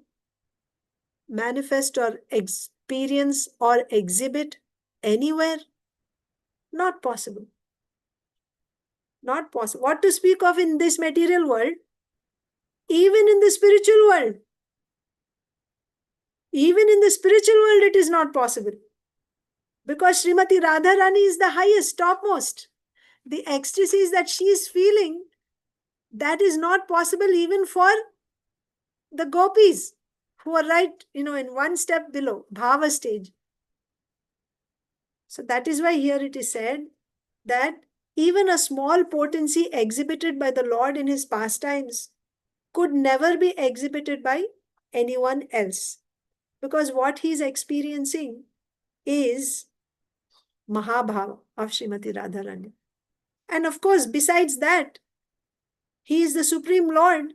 manifest or experience or exhibit anywhere? Not possible. Not possible. What to speak of in this material world? Even in the spiritual world. Even in the spiritual world, it is not possible. Because Srimati Radharani is the highest, topmost. The ecstasies that she is feeling, that is not possible even for the gopis who are right, in one step below, bhava stage. So that is why here it is said that even a small potency exhibited by the Lord in his pastimes could never be exhibited by anyone else. Because what he is experiencing is Mahabhava of Srimati Radharani. And of course, besides that, He is the Supreme Lord.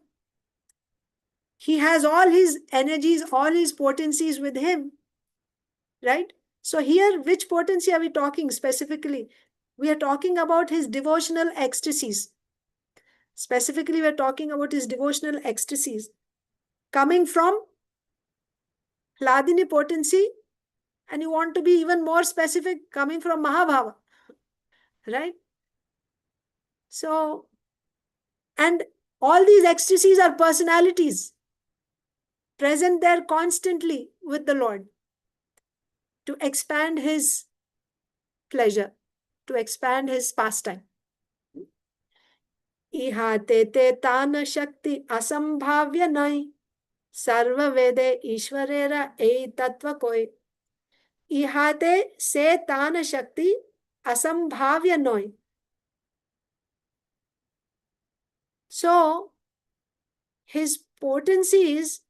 He has all his energies, all his potencies with him, right? So here, which potency are we talking specifically? We are talking about his devotional ecstasies. Specifically, we are talking about his devotional ecstasies coming from Hladini potency, and you want to be even more specific, coming from Mahabhava, right? So, and all these ecstasies are personalities present there constantly with the Lord to expand his pleasure, to expand his pastime. इहा ते ते तान शक्ति असंभाव्य नहीं, सर्व वेदे ईश्वरेरा ए तत्व कोई. इहा ते से तान शक्ति असंभाव्य नहीं. So, his potencies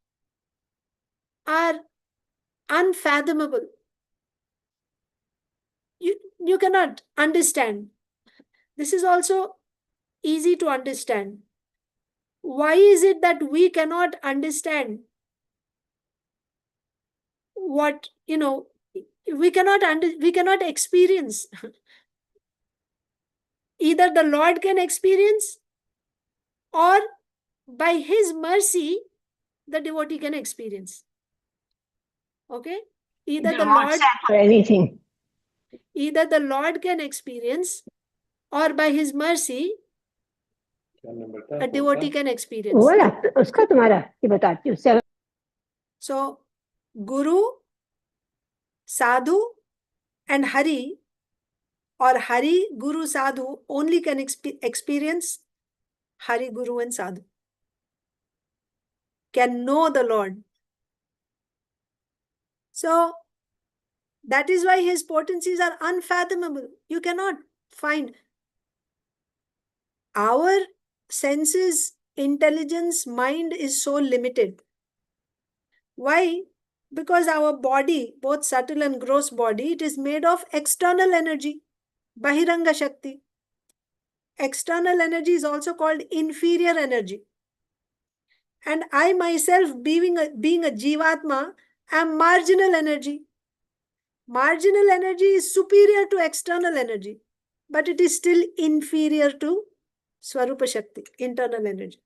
are unfathomable. You cannot understand. This is also easy to understand. Why is it that we cannot understand what, we cannot experience? Either the Lord can experience, or by his mercy, the devotee can experience. Okay? Either the Lord or anything. Either the Lord can experience, or by his mercy, a devotee can experience. बोला उसका तुम्हारा ये बताती हूँ. So, Guru, Sadhu, and Hari, or Hari, Guru, Sadhu, only can experience Hari, Guru, and Sadhu. Can know the Lord. So, that is why his potencies are unfathomable. You cannot find. Our senses, intelligence, mind is so limited. Why? Because our body, both subtle and gross body, it is made of external energy, Bahiranga Shakti. External energy is also called inferior energy. And I myself, being a Jivatma, am marginal energy. Marginal energy is superior to external energy, but it is still inferior to Swarupa Shakti, internal energy.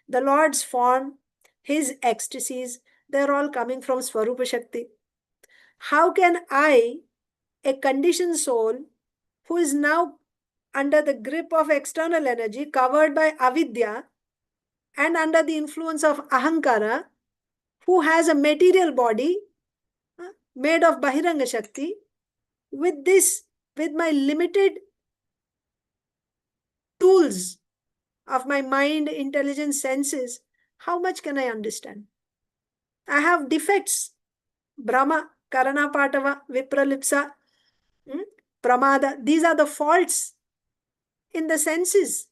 The Lord's form, his ecstasies, they're all coming from Swarupa Shakti. How can I, a conditioned soul, who is now under the grip of external energy, covered by avidya, and under the influence of ahankara, who has a material body made of Bahiranga Shakti, with my limited tools of my mind, intelligence, senses, how much can I understand? I have defects. Brahma, Karana Patava, Vipralipsa, Pramada. These are the faults in the senses,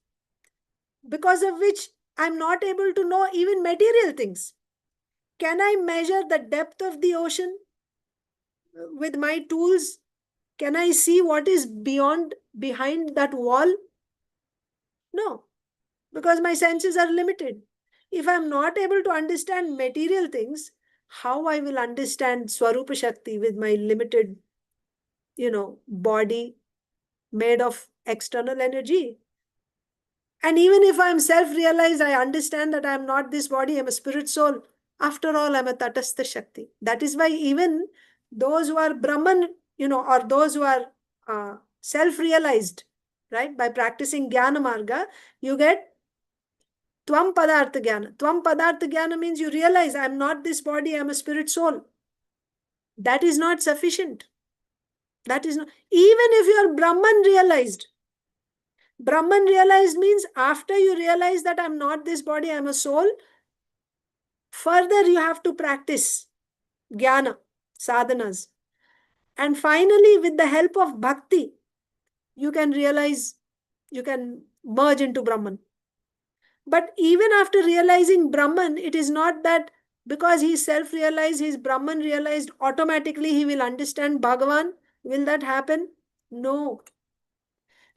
because of which I'm not able to know even material things. Can I measure the depth of the ocean with my tools? Can I see what is behind that wall? No, because my senses are limited. If I'm not able to understand material things, how I will understand Swarupa Shakti with my limited, body made of external energy? And even if I'm self-realized, I understand that I'm not this body, I'm a spirit soul. After all, I'm a Tatastha Shakti. That is why even those who are Brahman, or those who are self-realized, right, by practicing Jnana Marga, you get Tvam Padartha Jnana. Tvam Padartha Jnana means you realize I'm not this body, I'm a spirit soul. That is not sufficient. That is not. Even if you are Brahman realized means after you realize that I'm not this body, I'm a soul, further you have to practice Jnana, sadhanas. And finally, with the help of bhakti, you can realize, you can merge into Brahman. But even after realizing Brahman, it is not that because he self-realized, he's Brahman realized, automatically he will understand Bhagavan. Will that happen? No.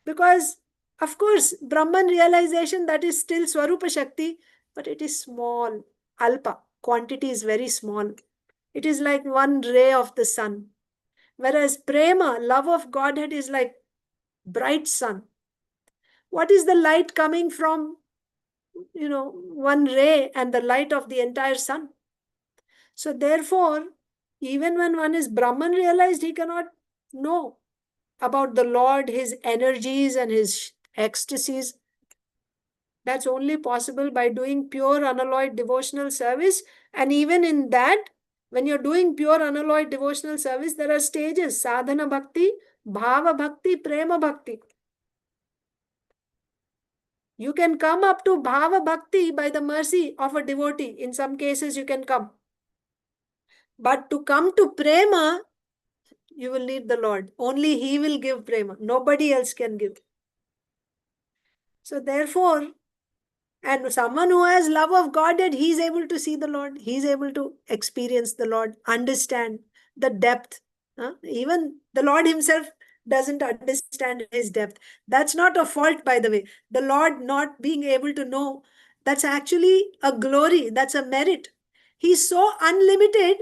Because Of course, Brahman realization, that is still Swarupa Shakti, but it is small, alpa. Quantity is very small. It is like one ray of the sun. Whereas prema, love of Godhead, is like bright sun. What is the light coming from, one ray and the light of the entire sun? So therefore, even when one is Brahman realized, he cannot know about the Lord, his energies and his ecstasies. That's only possible by doing pure unalloyed devotional service. And even in that, when you're doing pure unalloyed devotional service, there are stages: sadhana bhakti, bhava bhakti, prema bhakti. You can come up to bhava bhakti by the mercy of a devotee. In some cases, you can come. But to come to prema, you will need the Lord. Only he will give prema. Nobody else can give. So therefore, and someone who has love of Godhead, he is able to see the Lord. He is able to experience the Lord, understand the depth. Even the Lord himself doesn't understand his depth. That's not a fault, by the way. The Lord not being able to know, that's actually a glory. That's a merit. He's so unlimited,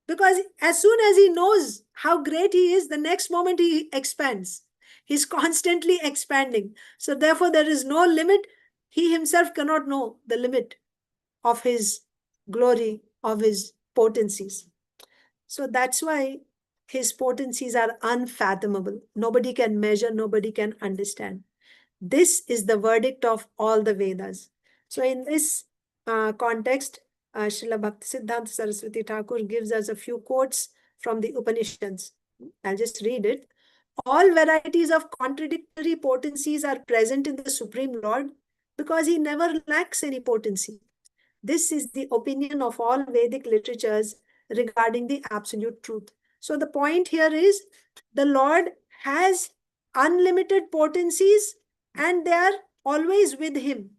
because as soon as he knows how great he is, the next moment he expands. He's constantly expanding. So therefore, there is no limit. He himself cannot know the limit of his glory, of his potencies. So that's why his potencies are unfathomable. Nobody can measure, nobody can understand. This is the verdict of all the Vedas. So in this context, Srila Bhaktisiddhanta Saraswati Thakur gives us a few quotes from the Upanishads. I'll just read it. All varieties of contradictory potencies are present in the Supreme Lord, because he never lacks any potency. This is the opinion of all Vedic literatures regarding the absolute truth. So the point here is, the Lord has unlimited potencies and they are always with him.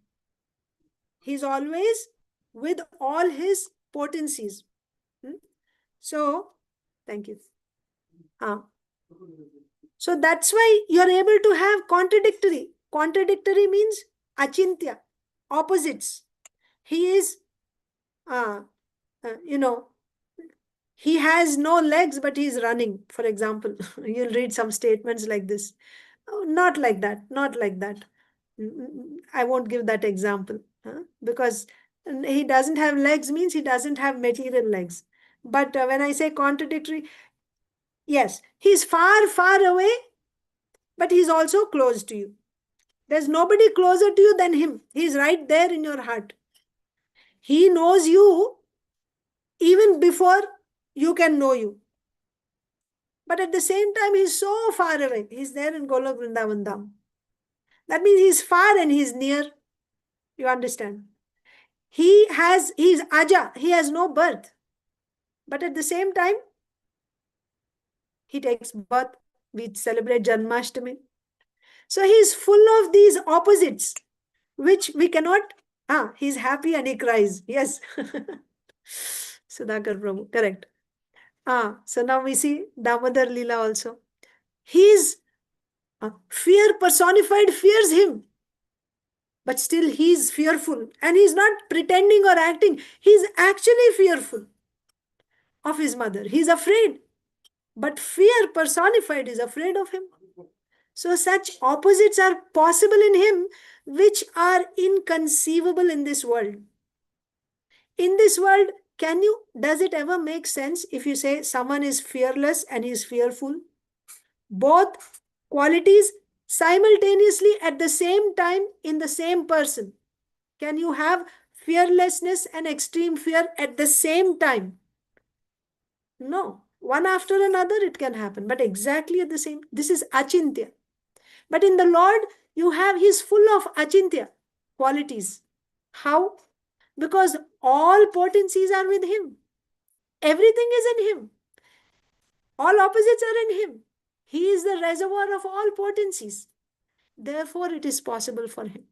He's always with all his potencies. So, thank you. So that's why you're able to have contradictory. Contradictory means achintya, opposites. He is, he has no legs, but he's running, for example. You'll read some statements like this. Oh, not like that, not like that. I won't give that example, because he doesn't have legs means he doesn't have material legs. But when I say contradictory, yes, he's far, far away, but he's also close to you. There's nobody closer to you than him. He's right there in your heart. He knows you even before you can know you. But at the same time, he's so far away. He's there in Golok Vrindavan Dham. That means he's far and he's near. You understand? He's Aja. He has no birth. But at the same time, he takes birth. We celebrate Janmashtami. So he's full of these opposites, which we cannot. He's happy and he cries. Yes. Sudhakar Prabhu, correct. So now we see Damodar Leela also. His fear personified fears him. But still he's fearful. And he's not pretending or acting. He's actually fearful of his mother. He's afraid. But fear personified is afraid of him. So such opposites are possible in him, which are inconceivable in this world. In this world, does it ever make sense if you say someone is fearless and he is fearful? Both qualities simultaneously at the same time in the same person. Can you have fearlessness and extreme fear at the same time? No. One after another it can happen, but exactly at the same. This is achintya. But in the Lord, he's full of achintya qualities. How? Because all potencies are with him. Everything is in him. All opposites are in him. He is the reservoir of all potencies. Therefore, it is possible for him.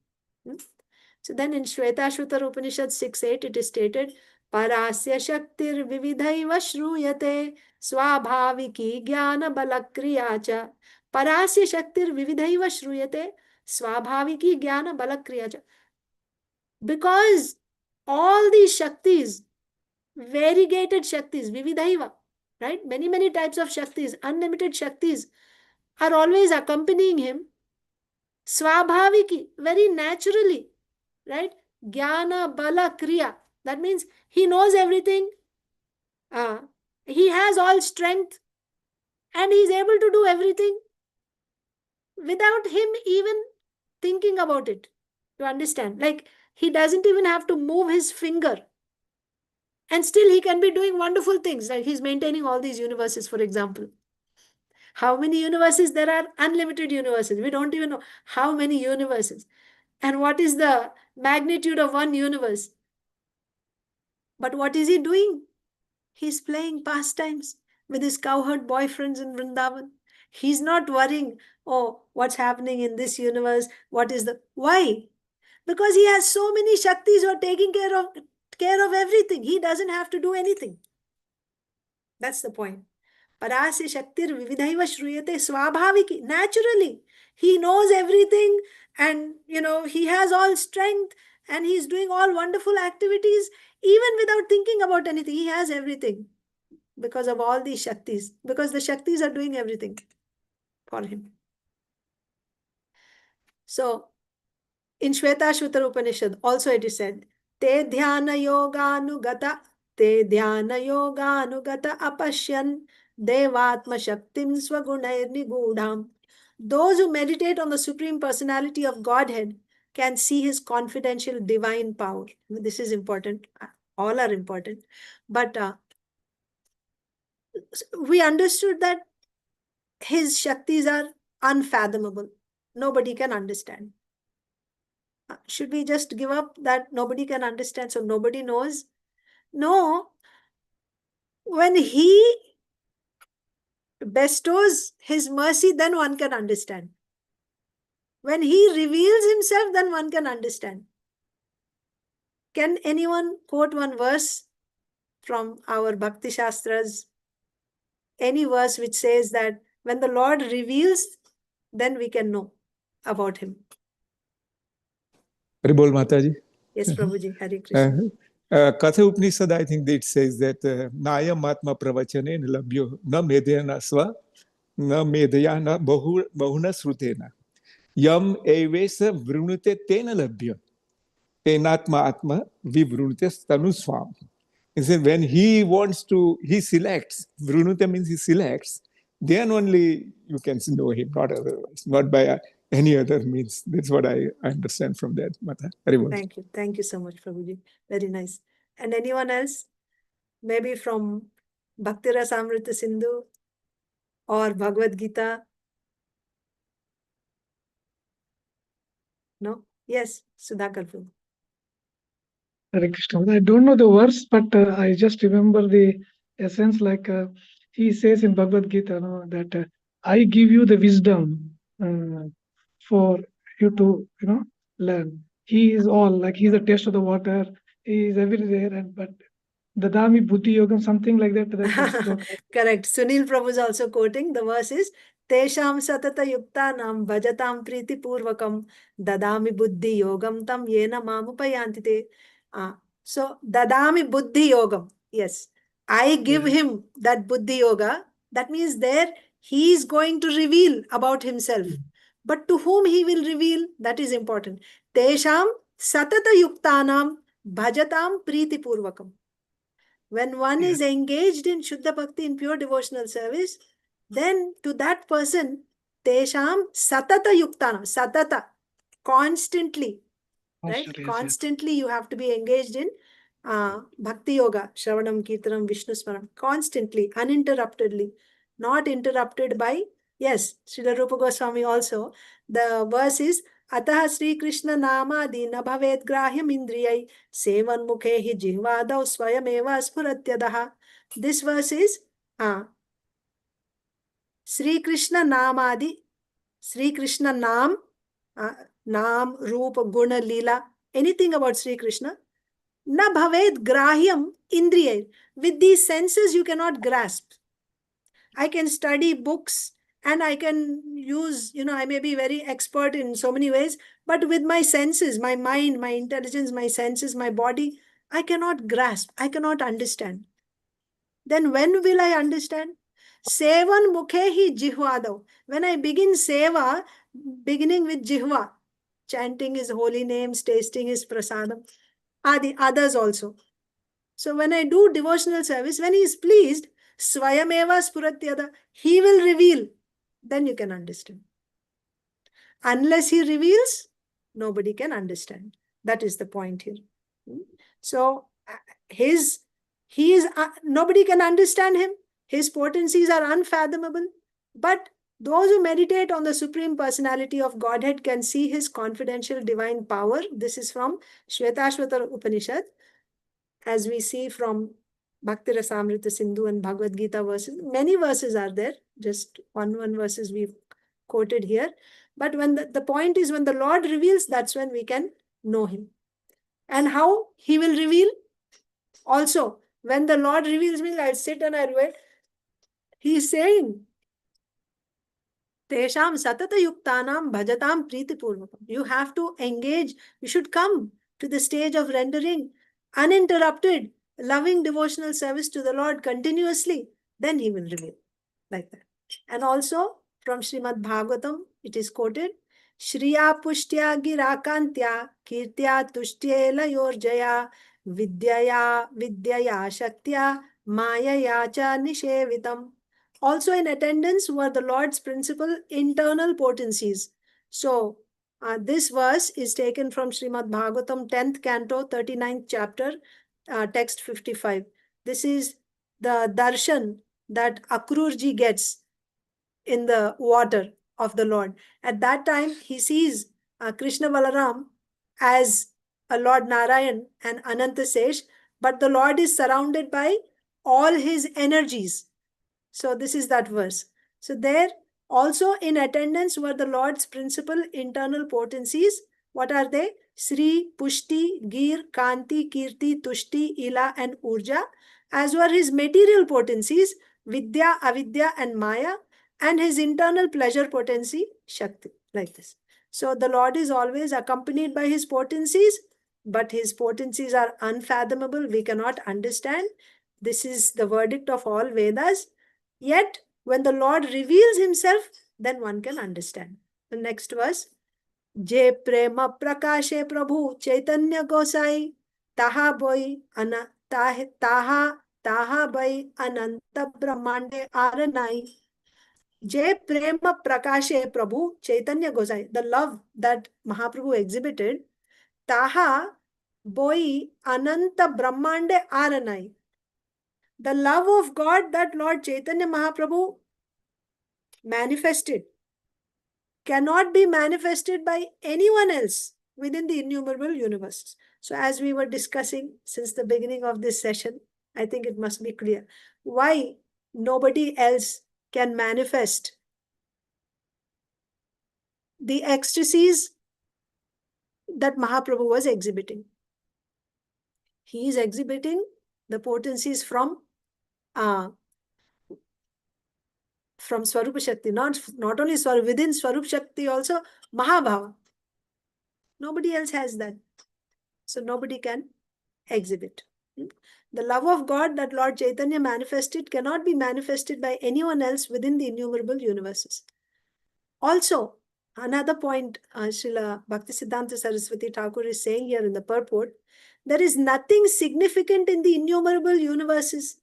So then in Shvetashvatar Upanishad 6.8, it is stated, Parasya Shaktir Vividhaiva Shruyate Swabhaviki Jnana Balakriyacha. Parasya Shaktir Vividhaiva Shruyate. Swabhaviki Jnana Bala Kriya cha. Because all these Shaktis, variegated Shaktis, Vividhaiva, right? Many types of Shaktis, unlimited Shaktis are always accompanying him. Swabhaviki, very naturally, right? Jnana Bala Kriya. That means he knows everything. He has all strength and he is able to do everything without him even thinking about it. You understand? Like he doesn't even have to move his finger. And still he can be doing wonderful things. Like he's maintaining all these universes, for example. How many universes there are? Unlimited universes. We don't even know how many universes. And what is the magnitude of one universe? But what is he doing? He's playing pastimes with his cowherd boyfriends in Vrindavan. He's not worrying, oh, what's happening in this universe? What is the... Why? Because he has so many Shaktis who are taking care of everything. He doesn't have to do anything. That's the point. Parasya Shaktir Vividhaiva Shruyate Swabhaviki. Naturally. He knows everything and, he has all strength and he's doing all wonderful activities even without thinking about anything. He has everything because of all these Shaktis. Because the Shaktis are doing everything for him. So, in Shvetashvatara Upanishad, also it is said, Te dhyana yoganugata apashyan devatma shaktim swagunair nigudham. Those who meditate on the Supreme Personality of Godhead can see his confidential divine power. This is important. All are important. But we understood that his Shaktis are unfathomable. Nobody can understand. Should we just give up that nobody can understand, so nobody knows? No. When he bestows his mercy, then one can understand. When he reveals himself, then one can understand. Can anyone quote one verse from our Bhakti Shastras? Any verse which says that when the Lord reveals, then we can know about him. Haribol Mataji. Yes, Prabhuji. Hare Krishna. Katha Upanishad, I think it says that Nayam Atma Pravachane Labhyo na Medhyana Swa na Medhyana Bahuna Srutena Yam Evesa Vrunute Tena Labhyo Tenatma Atma Vivrunute Stanu Swam. He said when he wants to, he selects. Vrunute means he selects. Then only you can know him, not otherwise, not by any other means. That's what I understand from that, Mata. Thank you. Thank you so much, Prabhuji. Very nice. And anyone else? Maybe from Bhakti Rasamrita Sindhu or Bhagavad Gita? No? Yes, Sudhakar Prabhu. Hare Krishna. I don't know the verse, but I just remember the essence. Like he says in Bhagavad Gita, that I give you the wisdom for you to, learn. He is all, like he's the taste of the water. He is everywhere, but Dadami Buddhi Yogam, something like that. Correct. Sunil Prabhu is also quoting. The verse is Tesham satata yuktanam bhajatam priti purvakam dadami buddhi yogam tam yena mamupayantite. So dadami buddhi yogam. Yes. I give him that buddhi yoga. That means there he is going to reveal about himself. But to whom he will reveal, that is important. Tesham satata yuktanam bhajatam priti purvakam. When one is engaged in Shuddha Bhakti, in pure devotional service, then to that person, Tesham Satata Yuktana, Satata, constantly, right? Constantly you have to be engaged in Bhakti Yoga, Shravanam, Kirtanam, Vishnu Smaranam, constantly, uninterruptedly, not interrupted by, yes, Srila Rupa Goswami also, the verse is, Atah Sri Krishna Namadi na bhavet grahyam indriyai sevan mukhe hi jihvadav swayameva spuratyadaha. This verse is Sri Krishna Namadi, Sri Krishna Nam, Nam, Rupa, Guna, Leela, anything about Sri Krishna, na bhavet grahyam indriyai. With these senses you cannot grasp. I can study books and I can use, I may be very expert in so many ways, but with my senses, my mind, my intelligence, my senses, my body, I cannot grasp, I cannot understand. Then when will I understand? Sevan mukhehi jihvadav. When I begin seva, beginning with jihva, chanting his holy names, tasting his prasadam, adi, others also. So when I do devotional service, when he is pleased, swayameva spuratyada, he will reveal. Then you can understand. Unless he reveals, nobody can understand. That is the point here. So nobody can understand him. His potencies are unfathomable. But those who meditate on the Supreme Personality of Godhead can see his confidential divine power. This is from Shvetashvatara Upanishad. As we see from Bhakti Rasamrita Sindhu and Bhagavad Gita verses, many verses are there. Just one verses we've quoted here. But when the point is, when the Lord reveals, that's when we can know him. And how he will reveal? Also, when the Lord reveals me, I'll sit and I'll wait. He is saying, Tesham satata yuktanam bhajatam pritipurvakam. You have to engage. You should come to the stage of rendering uninterrupted, loving devotional service to the Lord continuously. Then he will reveal. Like that. And also from Srimad Bhagavatam, it is quoted, Shriya pushtya girakantya kirtya tushtyela yorjaya vidyaya shaktya mayaya cha nishevitam. Also in attendance were the Lord's principal internal potencies. So this verse is taken from Srimad Bhagavatam 10th canto 39th chapter, text 55. This is the darshan that Akrurji gets in the water of the Lord. At that time, he sees Krishna Balaram as a Lord Narayan and Anantasesh, but the Lord is surrounded by all his energies. So this is that verse. So there also in attendance were the Lord's principal internal potencies. What are they? Sri, Pushti, Gir, Kanti, Kirti, Tushti, Ila and Urja, as were his material potencies, Vidya, Avidya and Maya, and his internal pleasure potency, Shakti, like this. So the Lord is always accompanied by his potencies, but his potencies are unfathomable. We cannot understand. This is the verdict of all Vedas. Yet, when the Lord reveals himself, then one can understand. The next verse. Je prema prakashe prabhu chaitanya gosai taha boy taha boy ananta brahmande aranai. Je prema prakashe prabhu chaitanya gosai. The love that Mahaprabhu exhibited, taha boy ananta brahmande aranai. The love of God that Lord Chaitanya Mahaprabhu manifested cannot be manifested by anyone else within the innumerable universes. So as we were discussing since the beginning of this session, I think it must be clear why nobody else can manifest the ecstasies that Mahaprabhu was exhibiting. He is exhibiting the potencies from Swarupa Shakti, not only within Swarup Shakti also, Mahabhava. Nobody else has that. So nobody can exhibit. The love of God that Lord Chaitanya manifested cannot be manifested by anyone else within the innumerable universes. Also, another point Srila Bhaktisiddhanta Saraswati Thakur is saying here in the purport, there is nothing significant in the innumerable universes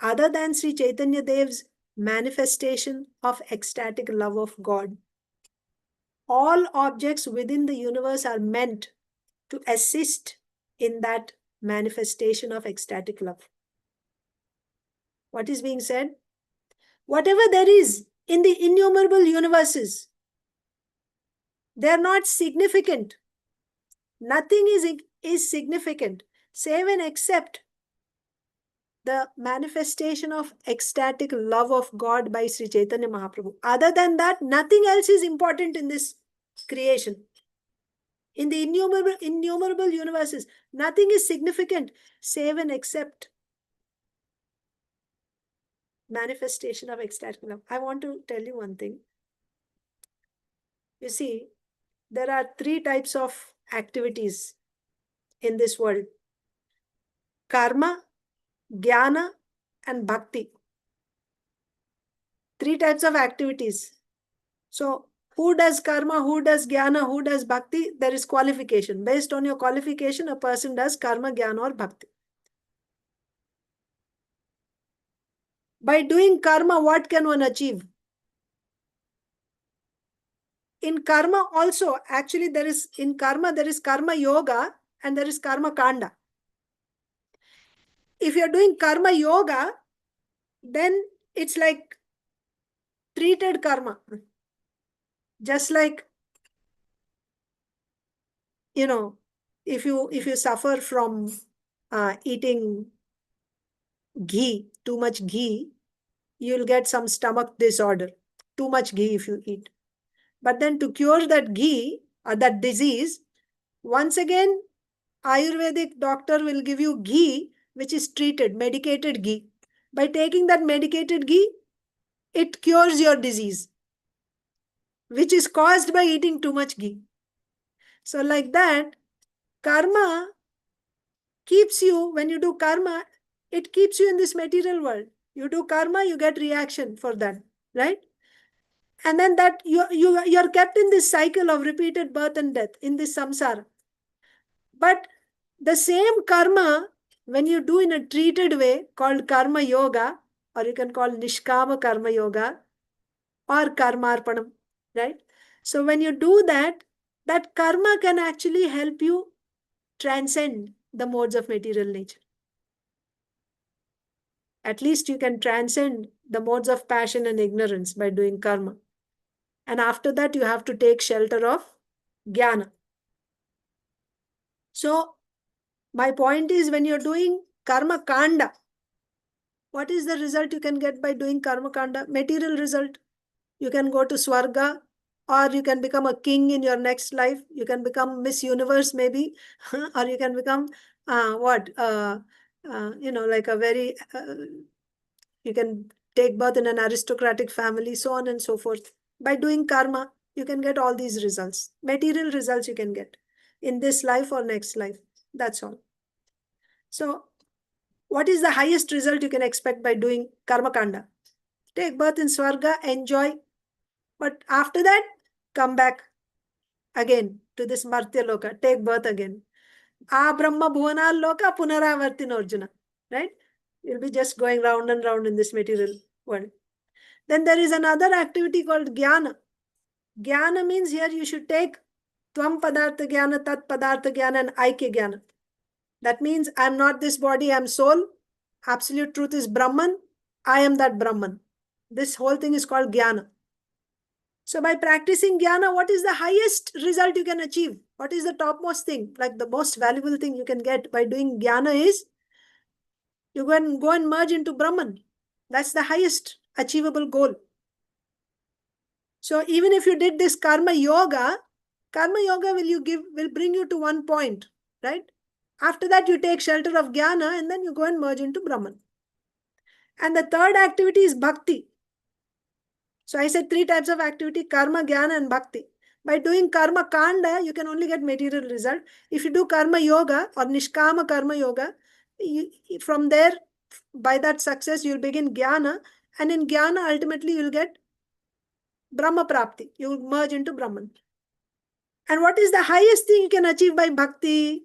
other than Sri Chaitanya Dev's manifestation of ecstatic love of God. All objects within the universe are meant to assist in that manifestation of ecstatic love. What is being said? Whatever there is in the innumerable universes, they are not significant. Nothing is significant, save and except the manifestation of ecstatic love of God by Sri Chaitanya Mahaprabhu. Other than that, nothing else is important in this creation. In the innumerable universes, nothing is significant, save and except manifestation of ecstatic love. I want to tell you one thing. You see, there are 3 types of activities in this world: karma, jnana, and bhakti. 3 types of activities. So, who does karma, who does jnana, who does bhakti? There is qualification. Based on your qualification, a person does karma, jnana, or bhakti. By doing karma, what can one achieve? In karma also, actually there is karma yoga and there is karma kanda. If you're doing karma yoga, then it's like treated karma. Just like, you know, if you suffer from eating ghee, too much ghee, you'll get some stomach disorder. Too much ghee if you eat. But then to cure that ghee or that disease, once again, Ayurvedic doctor will give you ghee, which is treated, medicated ghee. By taking that medicated ghee, it cures your disease, which is caused by eating too much ghee. So like that, karma keeps you, when you do karma, it keeps you in this material world. You do karma, you get reaction for that, right? And then that you're kept in this cycle of repeated birth and death, in this samsara. But the same karma, when you do in a treated way called karma yoga, or you can call nishkama karma yoga or karmarpanam, right? So when you do that, that karma can actually help you transcend the modes of material nature. At least you can transcend the modes of passion and ignorance by doing karma. And after that, you have to take shelter of jnana. So my point is, when you're doing karma kanda, what is the result you can get by doing karma kanda? Material result. You can go to Swarga, or you can become a king in your next life. You can become Miss Universe maybe, or you can become like a very, you can take birth in an aristocratic family, so on and so forth. By doing karma, you can get all these results. Material results you can get in this life or next life. That's all. So, what is the highest result you can expect by doing karma kanda? Take birth in Swarga, enjoy. But after that, come back again to this Martya Loka, take birth again. Brahma Bhuvanal Loka Punaravartin Arjuna. Right? You'll be just going round and round in this material world. Then there is another activity called Jnana. Jnana means here you should take Tvam Padartha Jnana, Tat Padartha Jnana, and Aikya Jnana. That means I'm not this body, I'm soul. Absolute truth is Brahman. I am that Brahman. This whole thing is called Jnana. So by practicing Jnana, what is the highest result you can achieve? What is the topmost thing? Like the most valuable thing you can get by doing Jnana is you can go and merge into Brahman. That's the highest achievable goal. So even if you did this karma yoga will bring you to one point, right? After that, you take shelter of Jnana and then you go and merge into Brahman. And the third activity is bhakti. So I said 3 types of activity: karma, jnana, and bhakti. By doing karma kanda, you can only get material result. If you do karma yoga or nishkama karma yoga, from there, by that success, you'll begin jnana. And in jnana, ultimately, you'll get Brahma Prapti. You'll merge into Brahman. And what is the highest thing you can achieve by bhakti?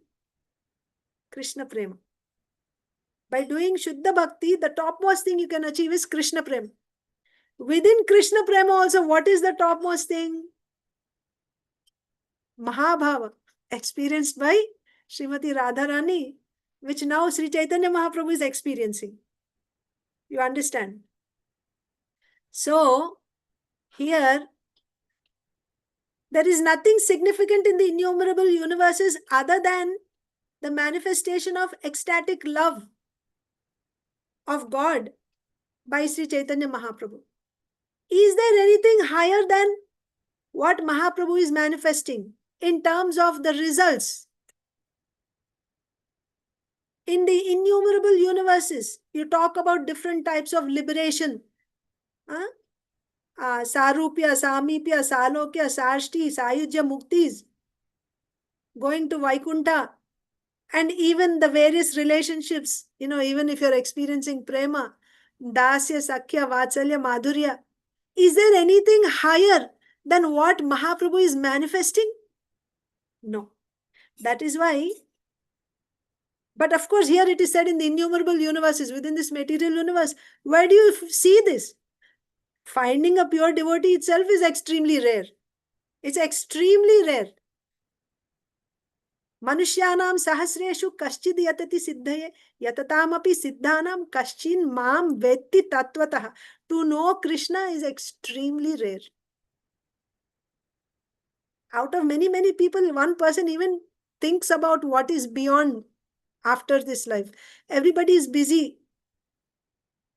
Krishna Prema. By doing Shuddha Bhakti, the topmost thing you can achieve is Krishna Prema. Within Krishna Prema also, what is the topmost thing? Mahabhava, experienced by Srimati Radharani, which now Sri Chaitanya Mahaprabhu is experiencing. You understand? So, here, there is nothing significant in the innumerable universes other than the manifestation of ecstatic love of God by Sri Chaitanya Mahaprabhu. Is there anything higher than what Mahaprabhu is manifesting in terms of the results? In the innumerable universes, you talk about different types of liberation. Sarupya, Samipya, Salokya, Sarshti, Sayujya, Muktis, going to Vaikunta, and even the various relationships, even if you're experiencing prema, dasya, sakya, vatsalya, madhurya, is there anything higher than what Mahaprabhu is manifesting? No. That is why, but of course here it is said in the innumerable universes, within this material universe, where do you see this? Finding a pure devotee itself is extremely rare. It's extremely rare. Manushyanam sahasreshu kaschid yatati siddhaye yatatamapi siddhanam kaschin mam vetti tatvatah. To know Krishna is extremely rare. Out of many, many people, one person even thinks about what is beyond after this life. Everybody is busy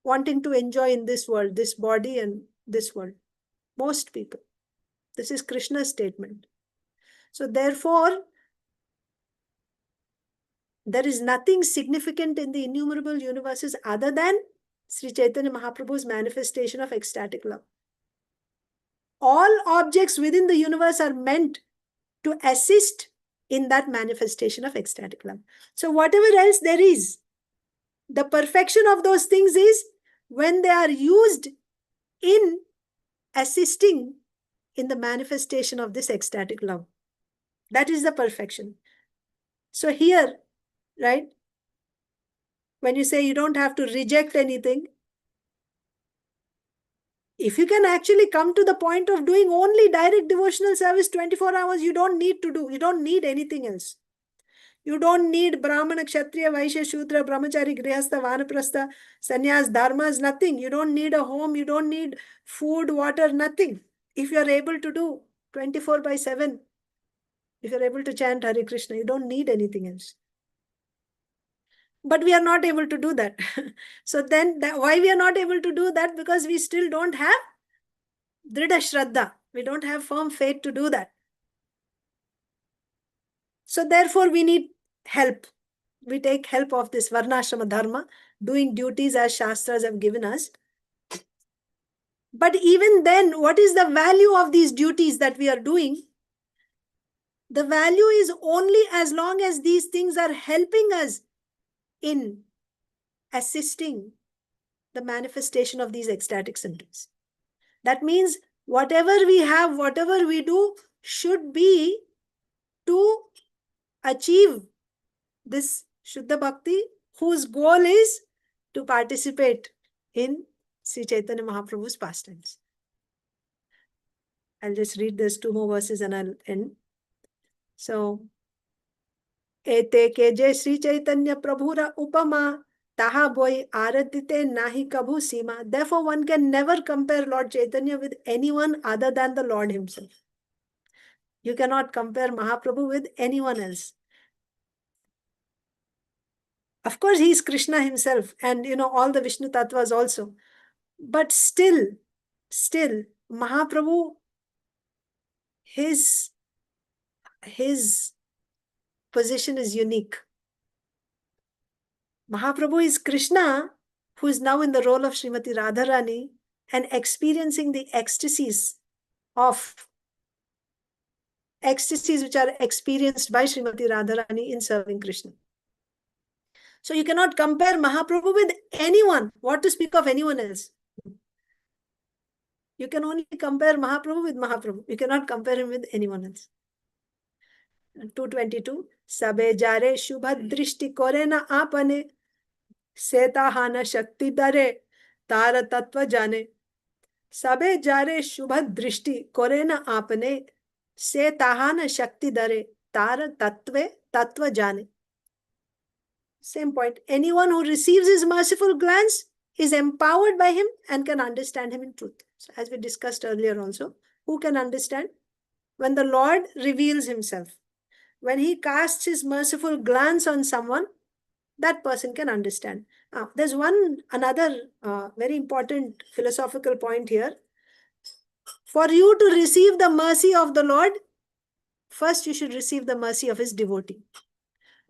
wanting to enjoy in this world, this body and this world. Most people. This is Krishna's statement. So therefore, there is nothing significant in the innumerable universes other than Sri Chaitanya Mahaprabhu's manifestation of ecstatic love. All objects within the universe are meant to assist in that manifestation of ecstatic love. So whatever else there is, the perfection of those things is when they are used in assisting in the manifestation of this ecstatic love. That is the perfection. So here, right, when you say you don't have to reject anything, if you can actually come to the point of doing only direct devotional service 24 hours, you don't need anything else. You don't need Brahmana, Kshatriya, Vaishya, Shudra, Brahmachari, Grihastha, Vanaprastha, Sannyas, Dharmas, nothing. You don't need a home, you don't need food, water, nothing. If you're able to do 24/7, if you're able to chant Hare Krishna, you don't need anything else. But we are not able to do that. So then, why we are not able to do that? Because we still don't have Dhrida Shraddha. We don't have firm faith to do that. So therefore, we need help. We take help of this Varnashrama Dharma, doing duties as Shastras have given us. But even then, what is the value of these duties that we are doing? The value is only as long as these things are helping us in assisting the manifestation of these ecstatic symptoms. That means whatever we have, whatever we do, should be to achieve this Shuddha Bhakti, whose goal is to participate in Sri Chaitanya Mahaprabhu's pastimes. I'll just read these 2 more verses and I'll end. So, Ete ke jai Sri Chaitanya Prabhura Upama, taha boy aradite nahi kabhu sima. Therefore, one can never compare Lord Chaitanya with anyone other than the Lord himself. You cannot compare Mahaprabhu with anyone else. Of course, he is Krishna himself and, all the Vishnu Tattvas also. But still, Mahaprabhu, his position is unique. Mahaprabhu is Krishna, who is now in the role of Srimati Radharani and experiencing the ecstasies which are experienced by Srimati Radharani in serving Krishna. So you cannot compare Mahaprabhu with anyone. What to speak of anyone else? You can only compare Mahaprabhu with Mahaprabhu. You cannot compare him with anyone else. 222. Sabe jare shubha drishti kore na apane, setahana shakti dare, tara tattva jane. Sabe jare shubha drishti kore na apane, setahana shakti dare, tara tattva jane. Same point. Anyone who receives his merciful glance is empowered by him and can understand him in truth. So as we discussed earlier also, who can understand? When the Lord reveals himself. When he casts his merciful glance on someone, that person can understand. Now, there's another very important philosophical point here. For you to receive the mercy of the Lord, first you should receive the mercy of his devotee.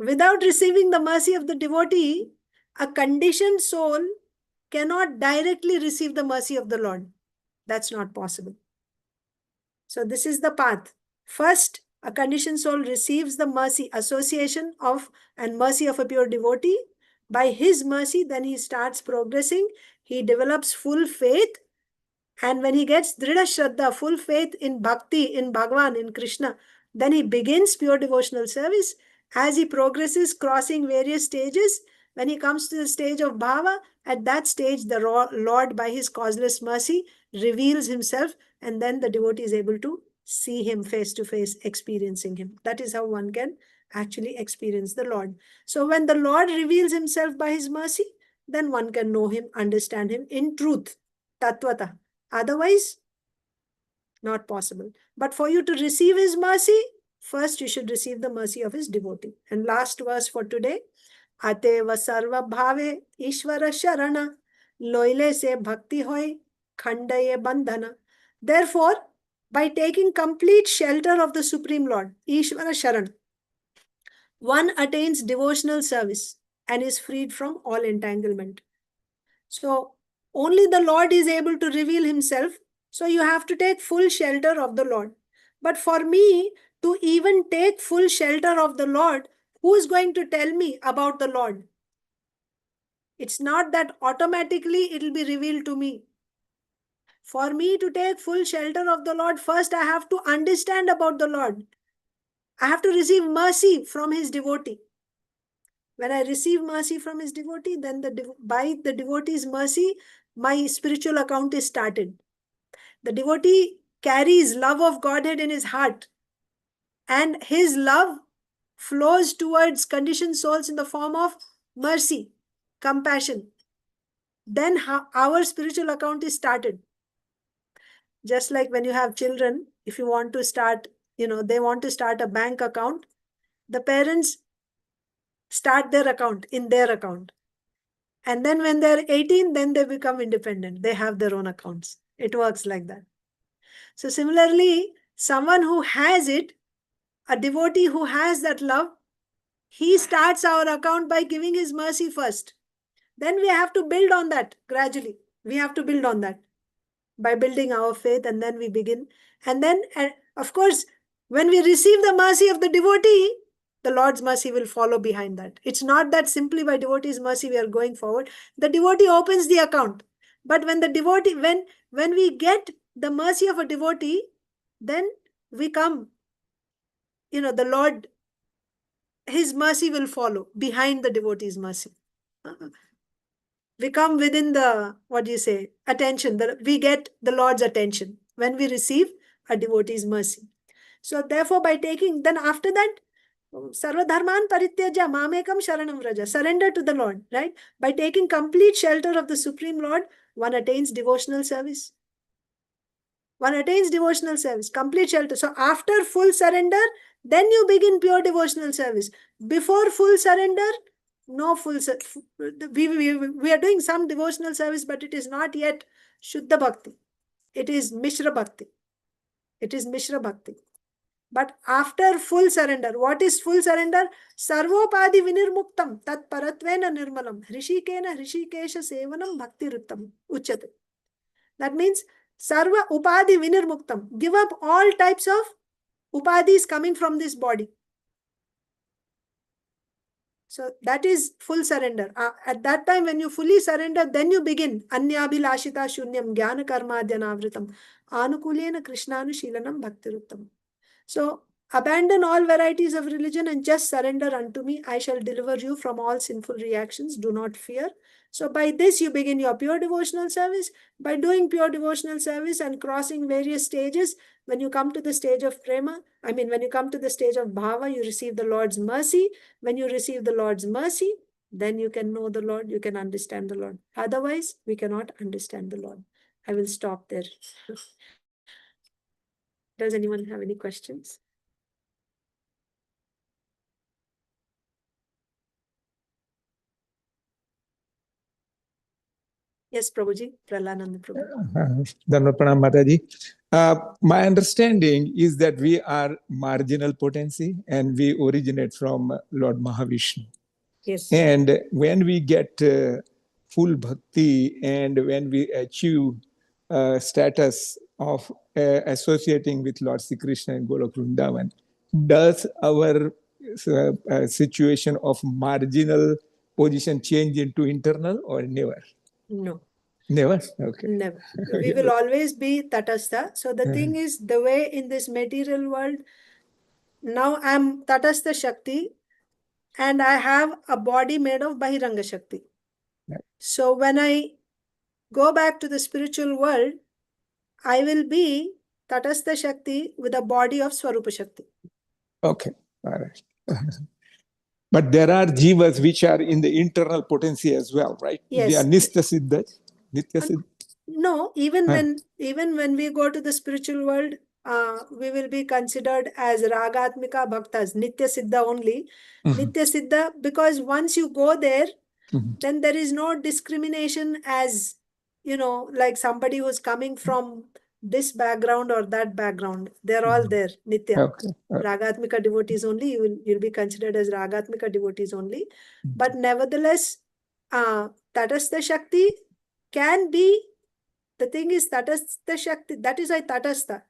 Without receiving the mercy of the devotee, a conditioned soul cannot directly receive the mercy of the Lord. That's not possible. So this is the path. First, a conditioned soul receives the mercy, association of and mercy of a pure devotee. By his mercy, then he starts progressing. He develops full faith. And when he gets Dhrida Shraddha, full faith in Bhakti, in Bhagavan, in Krishna, then he begins pure devotional service. As he progresses, crossing various stages, when he comes to the stage of Bhava, at that stage, the Lord, by his causeless mercy, reveals himself, and then the devotee is able to see him face to face, experiencing him. That is how one can actually experience the Lord. So when the Lord reveals himself by his mercy, then one can know him, understand him in truth, tattvata. Otherwise, not possible. But for you to receive his mercy, first you should receive the mercy of his devotee. And last verse for today, Ateva sarva bhave ishvara sharana loile se bhakti hoy khandaye bandhana. Therefore, by taking complete shelter of the Supreme Lord, Ishvara Sharan, one attains devotional service and is freed from all entanglement. So, only the Lord is able to reveal himself. So you have to take full shelter of the Lord. But for me to even take full shelter of the Lord, who is going to tell me about the Lord? It's not that automatically it will be revealed to me. For me to take full shelter of the Lord, first I have to understand about the Lord. I have to receive mercy from his devotee. When I receive mercy from his devotee, then by the devotee's mercy, my spiritual account is started. The devotee carries love of Godhead in his heart, and his love flows towards conditioned souls in the form of mercy, compassion. Then our spiritual account is started. Just like when you have children, if you want to start, they want to start a bank account, the parents start their account in their account. And then when they're 18, then they become independent. They have their own accounts. It works like that. So similarly, someone who has it, a devotee who has that love, he starts our account by giving his mercy first. Then we have to build on that gradually. We have to build on that by building our faith, and then we begin. And then, of course, when we receive the mercy of the devotee, the Lord's mercy will follow behind that. It's not that simply by devotee's mercy we are going forward. The devotee opens the account. But when the devotee, when we get the mercy of a devotee, then we come, the Lord, his mercy will follow behind the devotee's mercy. We come within the, attention. We get the Lord's attention when we receive a devotee's mercy. So therefore, by taking, then after that, Sarva dharman parityaja mamekam sharanam vraja. Surrender to the Lord, right? By taking complete shelter of the Supreme Lord, one attains devotional service. One attains devotional service, complete shelter. So after full surrender, then you begin pure devotional service. Before full surrender, no full, we are doing some devotional service, but it is not yet Shuddha Bhakti. It is Mishra Bhakti. It is Mishra Bhakti. But after full surrender, what is full surrender? Sarvopadi vinirmuktam tat paratvena nirmalam hrishikena hrishikesha sevanam bhakti ruttam uchyate. That means sarva upadi vinirmuktam. Give up all types of upadis coming from this body. So that is full surrender. At that time, when you fully surrender, then you begin anyabhilashita shunyam jnana karmadhyanavritam anukulena krishnanushilanam bhaktiruttam. So abandon all varieties of religion and just surrender unto me. I shall deliver you from all sinful reactions. Do not fear. So by this, you begin your pure devotional service. By doing pure devotional service and crossing various stages, when you come to the stage of prema, when you come to the stage of bhava, you receive the Lord's mercy. When you receive the Lord's mercy, then you can know the Lord, you can understand the Lord. Otherwise, we cannot understand the Lord. I will stop there. Does anyone have any questions? Yes, Prabhuji, Pralanand Prabhu. Dhanvat Pranam Mataji. My understanding is that we are marginal potency and we originate from Lord Mahavishnu. Yes. And when we get full bhakti and when we achieve status of associating with Lord Sri Krishna and Golok Vrindavan, does our situation of marginal position change into internal or never? No. Never? Okay. Never. We will always be Tatastha. So the Uh-huh. thing is, the way in this material world, now I'm Tatastha Shakti and I have a body made of Bahiranga Shakti. Right. So when I go back to the spiritual world, I will be Tatastha Shakti with a body of Swarupa Shakti. Okay. All right. But there are jivas which are in the internal potency as well, right? Yes. They are Nitya Siddha. Nitya Siddha. No, even Huh. when we go to the spiritual world, we will be considered as Ragatmika Bhaktas, Nitya Siddha only. Mhm. Nitya Siddha, because once you go there, Mhm. then there is no discrimination as, like somebody who's coming from this background or that background. They're all there, Nitya. Okay. Ragatmika devotees only, you'll be considered as Ragatmika devotees only. But nevertheless, Tatastha Shakti can be, the thing is Tatastha Shakti, that is why Tatastha.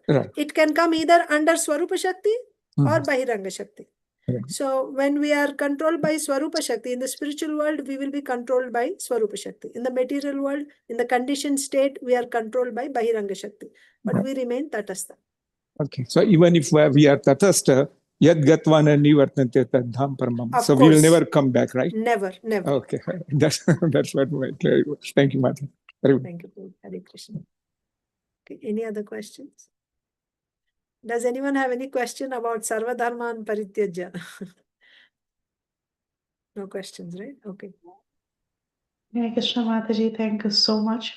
Right. It can come either under Swarupa Shakti or Mhm. Bahiranga Shakti. Right. So when we are controlled by Swarupa Shakti, in the spiritual world, we will be controlled by Swarupa Shakti. In the material world, in the conditioned state, we are controlled by Bahiranga Shakti. But Right. we remain Tatastha. Okay. So even if we are Tatastha, Yad Gatvana Nivartante Tadham Paramam. Of So we will course. never come back, right? Never. Okay. That's what my clarity was. Thank you, Mata. Very good. Thank you, Hare Krishna. Okay, any other questions? Does anyone have any question about Sarva Dharman Parityajya? No questions, right? Okay. Hare Krishna Mataji, thank you so much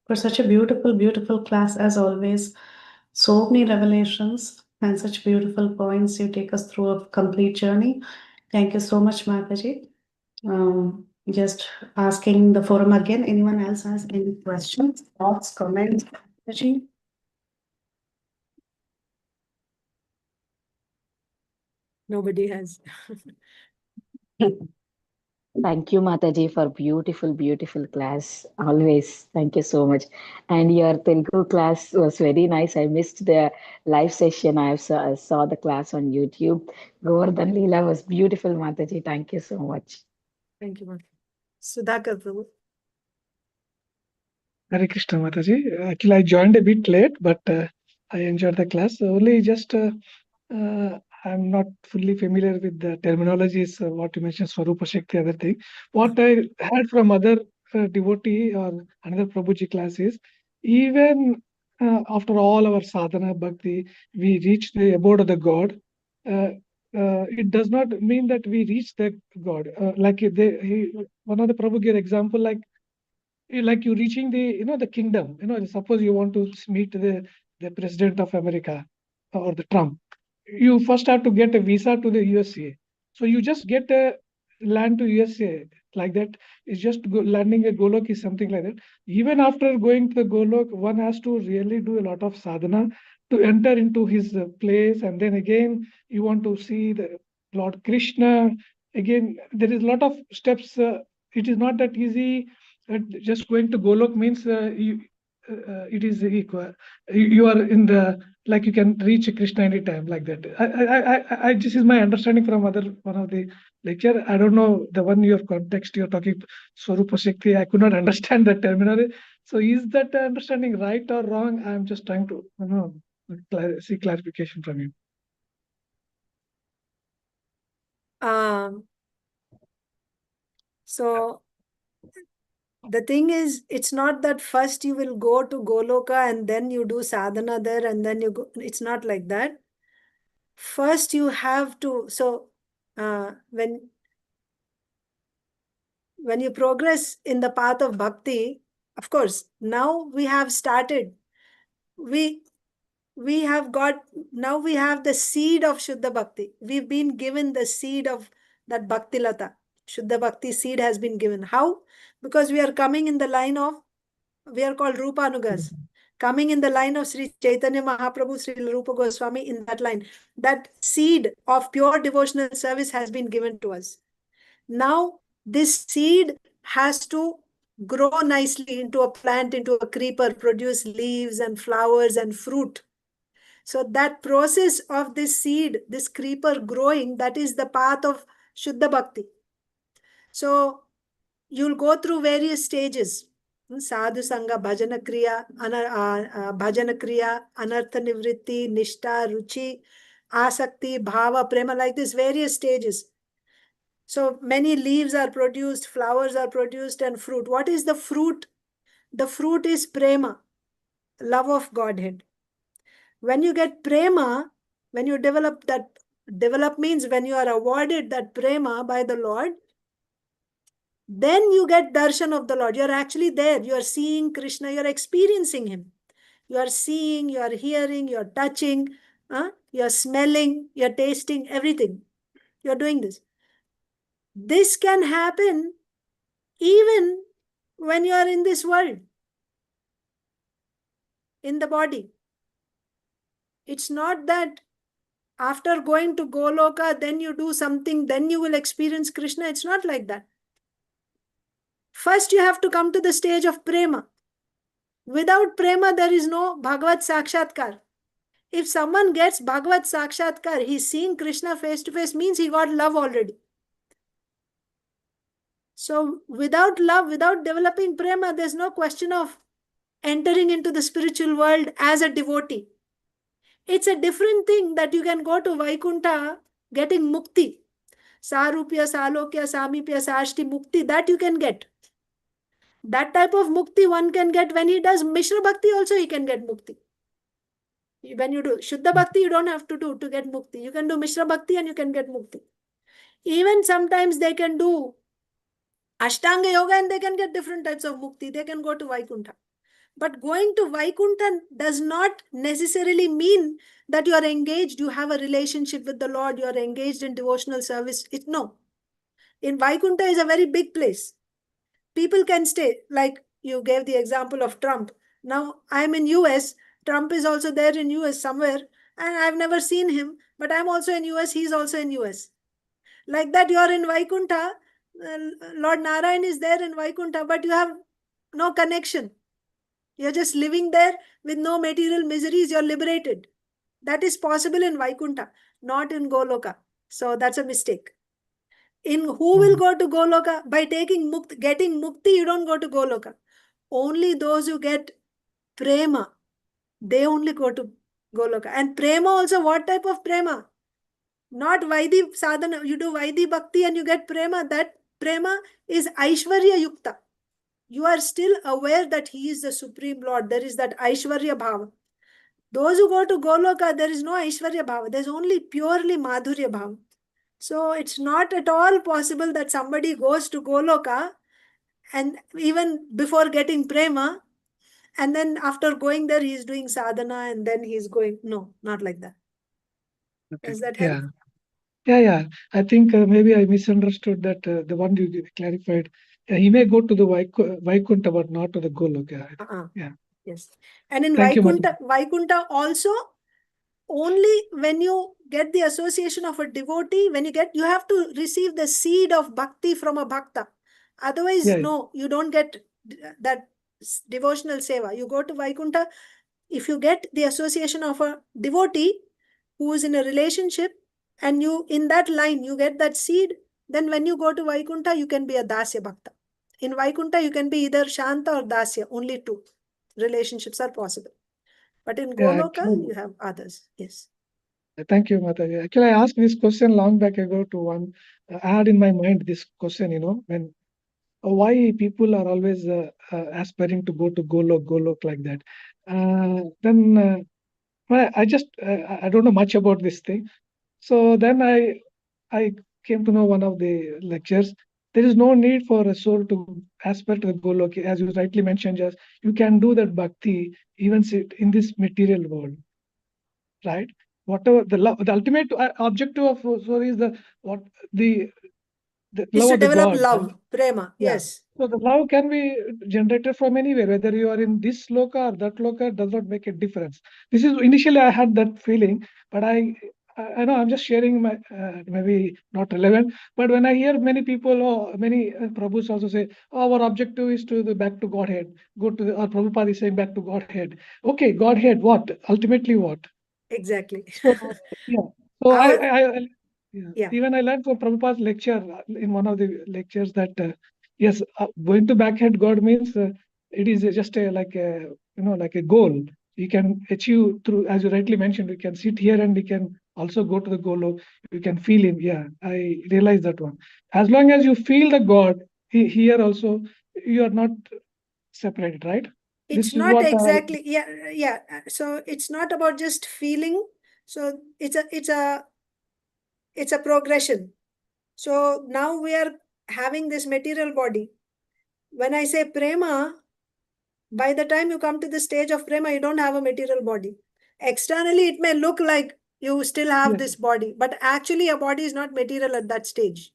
for such a beautiful, beautiful class as always. So many revelations and such beautiful points. You take us through a complete journey. Thank you so much, Mataji. Just asking the forum again. Anyone else has any questions, thoughts, comments, Mataji? Nobody has. Thank you, Mataji, for beautiful, beautiful class. Always. Thank you so much. And your Telugu class was very nice. I missed the live session. I saw the class on YouTube. Govardhan Leela was beautiful, Mataji. Thank you so much. Thank you, Mata. Sudhakar Prabhu. Hare Krishna Mataji. Actually, I joined a bit late, but I enjoyed the class. Only just I'm not fully familiar with the terminologies, what you mentioned, Swarupa Shakti, other thing. What I heard from other devotee or another Prabhuji class is, even after all our sadhana bhakti, we reach the abode of the God. It does not mean that we reach the God. One of the Prabhu gave example like you reaching the kingdom. Suppose you want to meet the president of America or the Trump. You first have to get a visa to the USA. So you just get a land to USA like that. It's just landing a Golok is something like that. Even after going to the Golok, one has to really do a lot of sadhana to enter into his place. And then again, you want to see the Lord Krishna. Again, there is a lot of steps. It is not that easy. Just going to Golok means it is equal. You are in the, like you can reach Krishna anytime like that. I this is my understanding from one of the lecture. I don't know the one your context you're talking Swarupa Shakti. I could not understand that terminology. So is that understanding right or wrong? I'm just trying to see clarification from you. So the thing is, it's not that first you will go to Goloka and then you do sadhana there and then you go. It's not like that. First you have to, so when you progress in the path of bhakti, of course, now we have started. We have got, now we have the seed of Shuddha Bhakti. We've been given the seed of that Bhakti Lata. Shuddha Bhakti seed has been given. How? because we are coming in the line of, we are called Rupanugas, coming in the line of Sri Chaitanya Mahaprabhu, Sri Rupa Goswami, in that line. That seed of pure devotional service has been given to us. Now, this seed has to grow nicely into a plant, into a creeper, produce leaves and flowers and fruit. So that process of this seed, this creeper growing, that is the path of Shuddha Bhakti. So you'll go through various stages. Sadhu Sangha, Bhajana Kriya, Anartha Nivritti, Nishta, Ruchi, Asakti, Bhava, Prema, like this, various stages. So many leaves are produced, flowers are produced, and fruit. What is the fruit? The fruit is prema, love of Godhead. When you get prema, when you develop that, develop means when you are awarded that prema by the Lord, then you get darshan of the Lord. You're actually there. You are seeing Krishna. You're experiencing him. You are seeing, you are hearing, you're touching, you're smelling, you're tasting, everything. You're doing this. This can happen even when you are in this world, in the body. It's not that after going to Goloka, then you do something, then you will experience Krishna. It's not like that. First, you have to come to the stage of prema. Without prema, there is no Bhagavad Sakshatkar. If someone gets Bhagavad Sakshatkar, he's seeing Krishna face to face, means he got love already. So without love, without developing prema, there's no question of entering into the spiritual world as a devotee. It's a different thing that you can go to Vaikuntha getting mukti. Sarupya, Salokya, Samipya, Sashti, mukti, that you can get. That type of mukti one can get when he does Mishra Bhakti also, he can get mukti. When you do Shuddha Bhakti, you don't have to do to get mukti. You can do Mishra Bhakti and you can get mukti. Even sometimes they can do Ashtanga Yoga and they can get different types of mukti. They can go to Vaikuntha. But going to Vaikuntha does not necessarily mean that you are engaged, you have a relationship with the Lord, you are engaged in devotional service. No. In Vaikuntha is a very big place. People can stay, like you gave the example of Trump. Now I'm in US, Trump is also there in US somewhere, and I've never seen him, but I'm also in US, he's also in US. Like that, you're in Vaikuntha, Lord Narayan is there in Vaikuntha, but you have no connection. You're just living there with no material miseries. You're liberated. That is possible in Vaikuntha, not in Goloka. So that's a mistake. In who will go to Goloka? By getting mukti, you don't go to Goloka. Only those who get prema, they only go to Goloka. And prema also, what type of prema? Not Vaidhi sadhana. You do Vaidhi bhakti and you get prema. That prema is Aishwarya Yukta. You are still aware that he is the Supreme Lord. There is that Aishwarya Bhava. Those who go to Goloka, there is no Aishwarya Bhava. There's only purely Madhurya Bhava. So it's not at all possible that somebody goes to Goloka and even before getting prema, and then after going there, he's doing sadhana and then he's going. No, not like that. Okay. Does that help? Yeah. I think maybe I misunderstood that the one you clarified. He may go to the Vaikuntha, but not to the Goloka. Yeah. Yes. And in Thank you, Vaikuntha also, only when you get the association of a devotee, you have to receive the seed of bhakti from a bhakta. Otherwise, no, you don't get that devotional seva. You go to Vaikuntha, if you get the association of a devotee who is in a relationship, and you, in that line, you get that seed, then when you go to Vaikuntha, you can be a Dasya Bhakta. In Vaikuntha, you can be either Shanta or Dasya, only two relationships are possible. But in Goloka, you have others. Yes. Thank you, Mataji. Actually, I asked this question long back ago to one. I had in my mind this question, when why people are always aspiring to go to Golok like that. Then I just I don't know much about this thing. So then I came to know one of the lectures. There is no need for a soul to aspire to the Golok, as you rightly mentioned. Just you can do that bhakti even in this material world, right? Whatever the ultimate objective of soul is the the Is love to of the develop God. love, prema. Yeah. Yes. So the love can be generated from anywhere, whether you are in this loka or that loka, does not make a difference. This is initially I had that feeling, but I know I'm just sharing my maybe not relevant. But when I hear many people or many Prabhus also say, oh, our objective is to the back to Godhead, go to the, or Prabhupada is saying back to Godhead. Okay, Godhead, what? Ultimately, what? Exactly. So yeah. So Our- yeah. Even I learned from Prabhupada's lecture in one of the lectures that yes, going to backhead God means it is just like a like a goal you can achieve through, as you rightly mentioned, we can sit here and we can also go to the goal. You can feel him. Yeah, I realize that one. As long as you feel the God here also, you are not separated, right? It's This is not what exactly, yeah. So it's not about just feeling. So it's a progression. So now we are having this material body. When I say prema, by the time you come to the stage of prema, you don't have a material body. Externally, it may look like you still have this body, but actually your body is not material at that stage.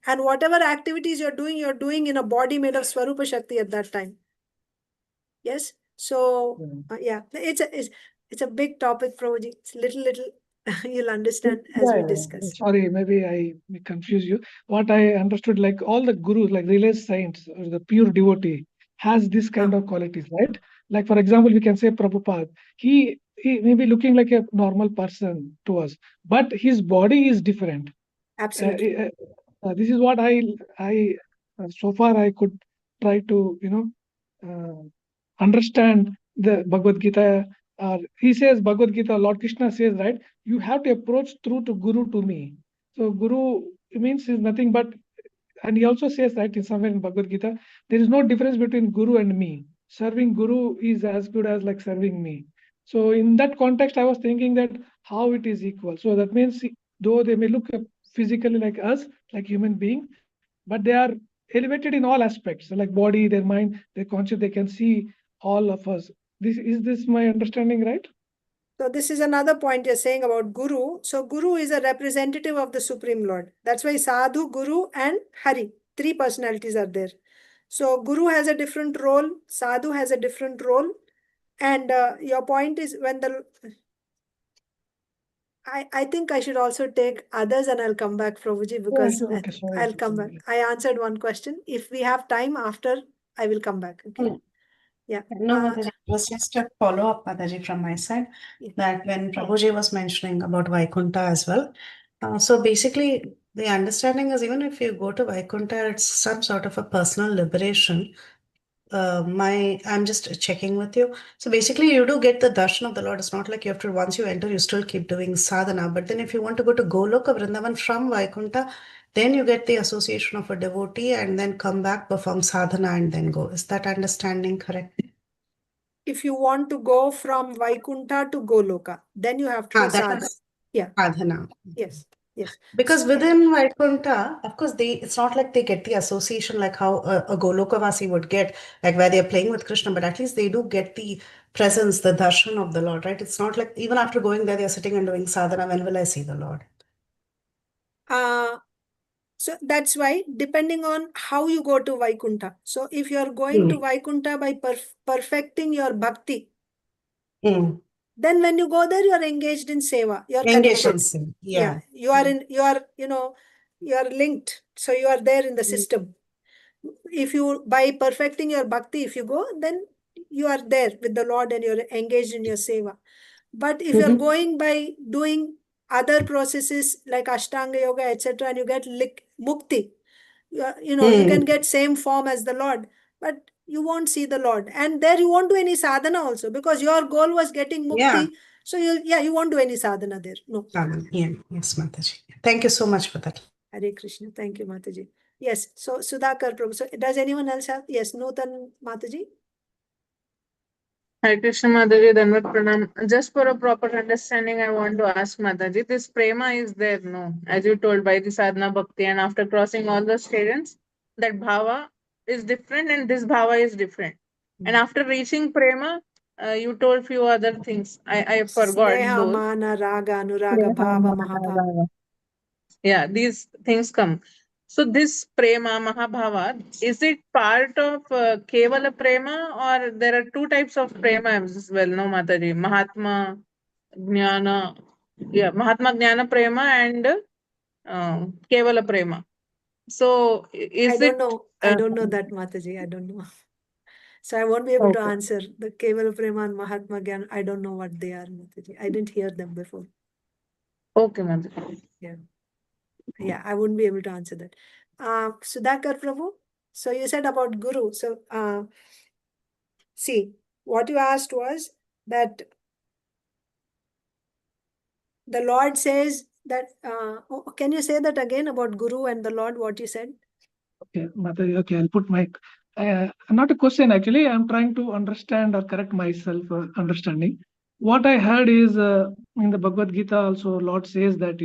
And whatever activities you're doing in a body made of Swarupa Shakti at that time. Yes. So yeah, it's a big topic, Prabhuji. It's little you'll understand as we discuss. Sorry, maybe I may confuse you. What I understood, like all the gurus, like religious saints or the pure devotee, has this kind of qualities, right? Like for example, we can say Prabhupada. He may be looking like a normal person to us, but his body is different. Absolutely. This is what I so far I could try to understand the Bhagavad Gita. He says Bhagavad Gita, Lord Krishna says, right, you have to approach through to Guru to me. So Guru means is nothing but, and he also says that in somewhere in Bhagavad Gita, there is no difference between Guru and me. Serving Guru is as good as like serving me. So in that context, I was thinking that how it is equal. So that means though they may look physically like us, like human being, but they are elevated in all aspects, like body, their mind, their conscience, they can see all of us. Is this my understanding right? So this is another point you're saying about Guru. So Guru is a representative of the Supreme Lord. That's why Sadhu, Guru and Hari, 3 personalities are there. So Guru has a different role, Sadhu has a different role. And your point is when I think I should also take others and I'll come back, Prabhuji, because Okay, sorry. I'll come back. I answered one question. If we have time after, I will come back. Okay. Yeah. No, Mataji, it was just a follow-up, Mataji, from my side, that when Prabhuji was mentioning about Vaikuntha as well. So basically, the understanding is even if you go to Vaikuntha, it's some sort of a personal liberation. I'm just checking with you. So basically, you do get the darshan of the Lord. It's not like you have to, once you enter, you still keep doing sadhana. But then if you want to go to Goloka Vrindavan from Vaikuntha, then you get the association of a devotee and then come back, perform sadhana and then go. Is that understanding correct? If you want to go from Vaikuntha to Goloka, then you have to do sadhana. Yeah. Sadhana. Yes. Yes. Because within Vaikuntha, of course, it's not like they get the association like how a Golokavasi would get, like where they're playing with Krishna, but at least they do get the presence, the darshan of the Lord, right? It's not like even after going there, they're sitting and doing sadhana, when will I see the Lord? So that's why, depending on how you go to Vaikuntha. So if you're going to Vaikuntha by perfecting your bhakti, then when you go there, you're engaged in seva. You're connected. Yeah. You are linked. So you are there in the system. If you, by perfecting your bhakti, if you go, then you are there with the Lord and you're engaged in your seva. But if you're going by doing other processes like Ashtanga Yoga, etc., and you get mukti, you can get same form as the Lord, but you won't see the Lord. And there you won't do any sadhana also, because your goal was getting mukti. Yeah. So you won't do any sadhana there. No. Yeah. Yes, Mataji. Thank you so much for that. Hare Krishna. Thank you, Mataji. Yes. So Sudhakar Prabhu. So does anyone else have? Yes, Nutan Mataji. Hare Krishna Mataji, Danvat Pranam. Just for a proper understanding, I want to ask Mataji, this prema is there, no? As you told, by the sadhana bhakti, and after crossing all the stations, that bhava is different and this bhava is different. And after reaching prema, you told few other things. I forgot Sneha, those. Mana, Raga, Anuraga, Bhava, Mahabhava. Yeah, these things come. So this prema, Mahabhava, is it part of Kevala prema, or there are two types of prema as well, no Mataji? Mahatma Jnana, Mahatma Jnana prema and Kevala prema. So I is don't it? know. I don't know that, Mataji. I don't know. So I won't be able to Okay. answer the Kevala Prema and Mahatma Gyan. I don't know what they are, Mataji. I didn't hear them before. Okay, Mataji. Yeah, I wouldn't be able to answer that. Sudhakar Prabhu, so you said about Guru. So see, what you asked was that the Lord says that, can you say that again about Guru and the Lord, what you said? Okay, Mataji, okay, I'll put my, not a question actually, I'm trying to understand or correct myself understanding. What I heard is in the Bhagavad Gita also, Lord says that,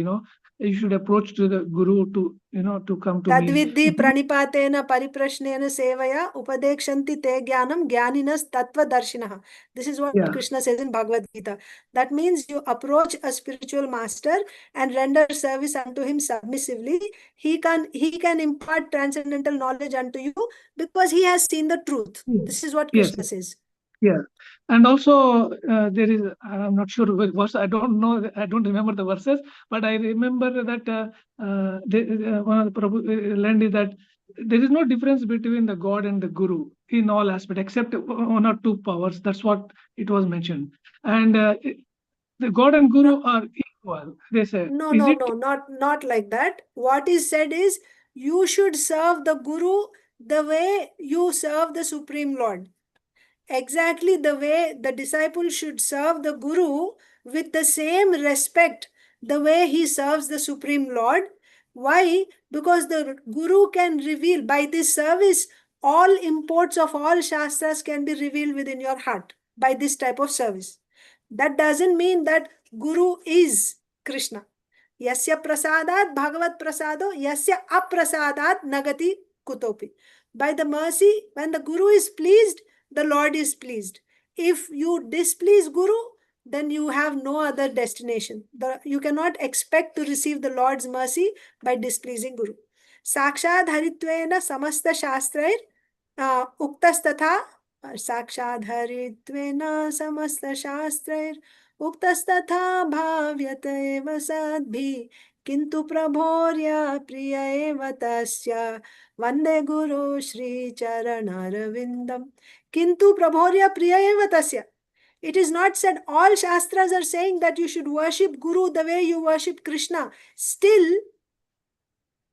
you should approach to the Guru to, to come to me. Tadvidhi pranipatena pariprashnena sevaya upadekshanti te jnanam jnaninas tattva darshinah. This is what Krishna says in Bhagavad Gita. That means you approach a spiritual master and render service unto him submissively. He can impart transcendental knowledge unto you because he has seen the truth. This is what Krishna says. Yeah, and also there is, I'm not sure which verse, I don't know, I don't remember the verses, but I remember that one of the Prabhu learned is that there is no difference between the God and the Guru in all aspects except one or two powers. That's what it was mentioned. And the God and Guru are equal, they say. No, Is no, it? no, not like that. What is said is you should serve the Guru the way you serve the Supreme Lord. Exactly the way the disciple should serve the Guru with the same respect the way he serves the Supreme Lord. Why? Because the Guru can reveal, by this service, all imports of all Shastras can be revealed within your heart by this type of service. That doesn't mean that Guru is Krishna. Yasya prasadat bhagavat prasado, yasya aprasadat nagati kutopi. By the mercy, when the Guru is pleased, the Lord is pleased. If you displease Guru, then you have no other destination. You cannot expect to receive the Lord's mercy by displeasing Guru. Sakshad haritvena samasta shastrair uktastatha sakshad haritvena samasta shastrair uktastatha bhavyate vasadbhi किंतु प्रभोर्या प्रिय एव तस्य वंदे गुरु श्री चरणरविंदम किंतु प्रभोर्या प्रिय एव तस्य. It is not said all Shastras are saying that you should worship Guru the way you worship Krishna. Still,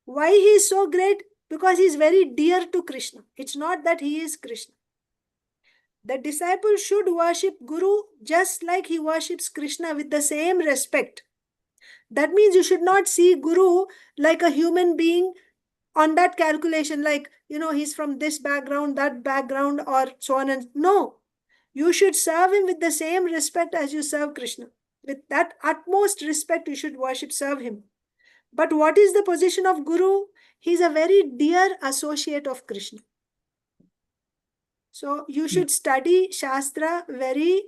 why he is so great? Because he is very dear to Krishna. It's not that he is Krishna. The disciple should worship Guru just like he worships Krishna with the same respect. That means you should not see Guru like a human being on that calculation, like, he's from this background, that background, or so on and no. You should serve him with the same respect as you serve Krishna. With that utmost respect, you should serve him. But what is the position of Guru? He's a very dear associate of Krishna. So you should study Shastra very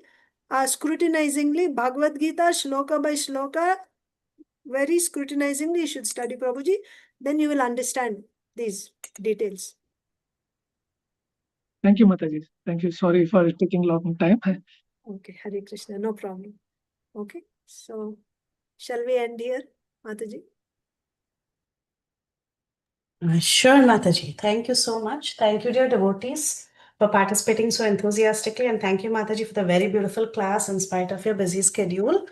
scrutinizingly, Bhagavad Gita, shloka by shloka, very scrutinizingly you should study, Prabhuji. Then you will understand these details. Thank you, Mataji. Thank you. Sorry for taking a long time. Okay, Hare Krishna, no problem. Okay, so shall we end here, Mataji? Sure, Mataji. Thank you so much. Thank you, dear devotees, for participating so enthusiastically. And thank you, Mataji, for the very beautiful class in spite of your busy schedule.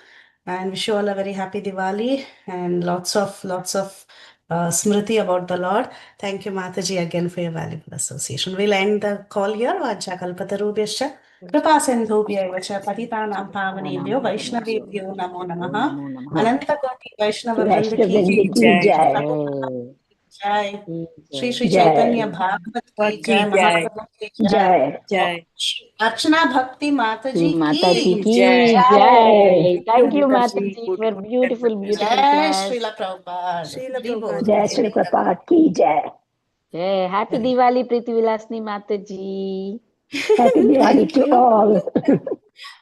And wish you all a very happy Diwali and lots of smriti about the Lord. Thank you, Mataji, again for your valuable association. We'll end the call here. Vajja kalpatarubhyascha kripa sindhubhya cha patitanam pavanebhyo vaishnavebhyo namo namaha. Ananta koti Vaishnava Vrinda ki jai. Jai. Shri Shri Chaitanya Bhagavat ki jai. Mahaprabhu ki jai. Jai. Archana Bhakti Mataji Mataji ki ki jai. jai. Thank you, Mataji, for beautiful Jai class. Srila Prabhupada. Srila Hari bol. Prabhupada. Jai Shri Prabhupada ki jai. Hey, happy Diwali, Preeti Vilasni Mataji. Happy Diwali to all.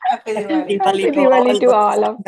Happy Diwali. Happy Diwali to all of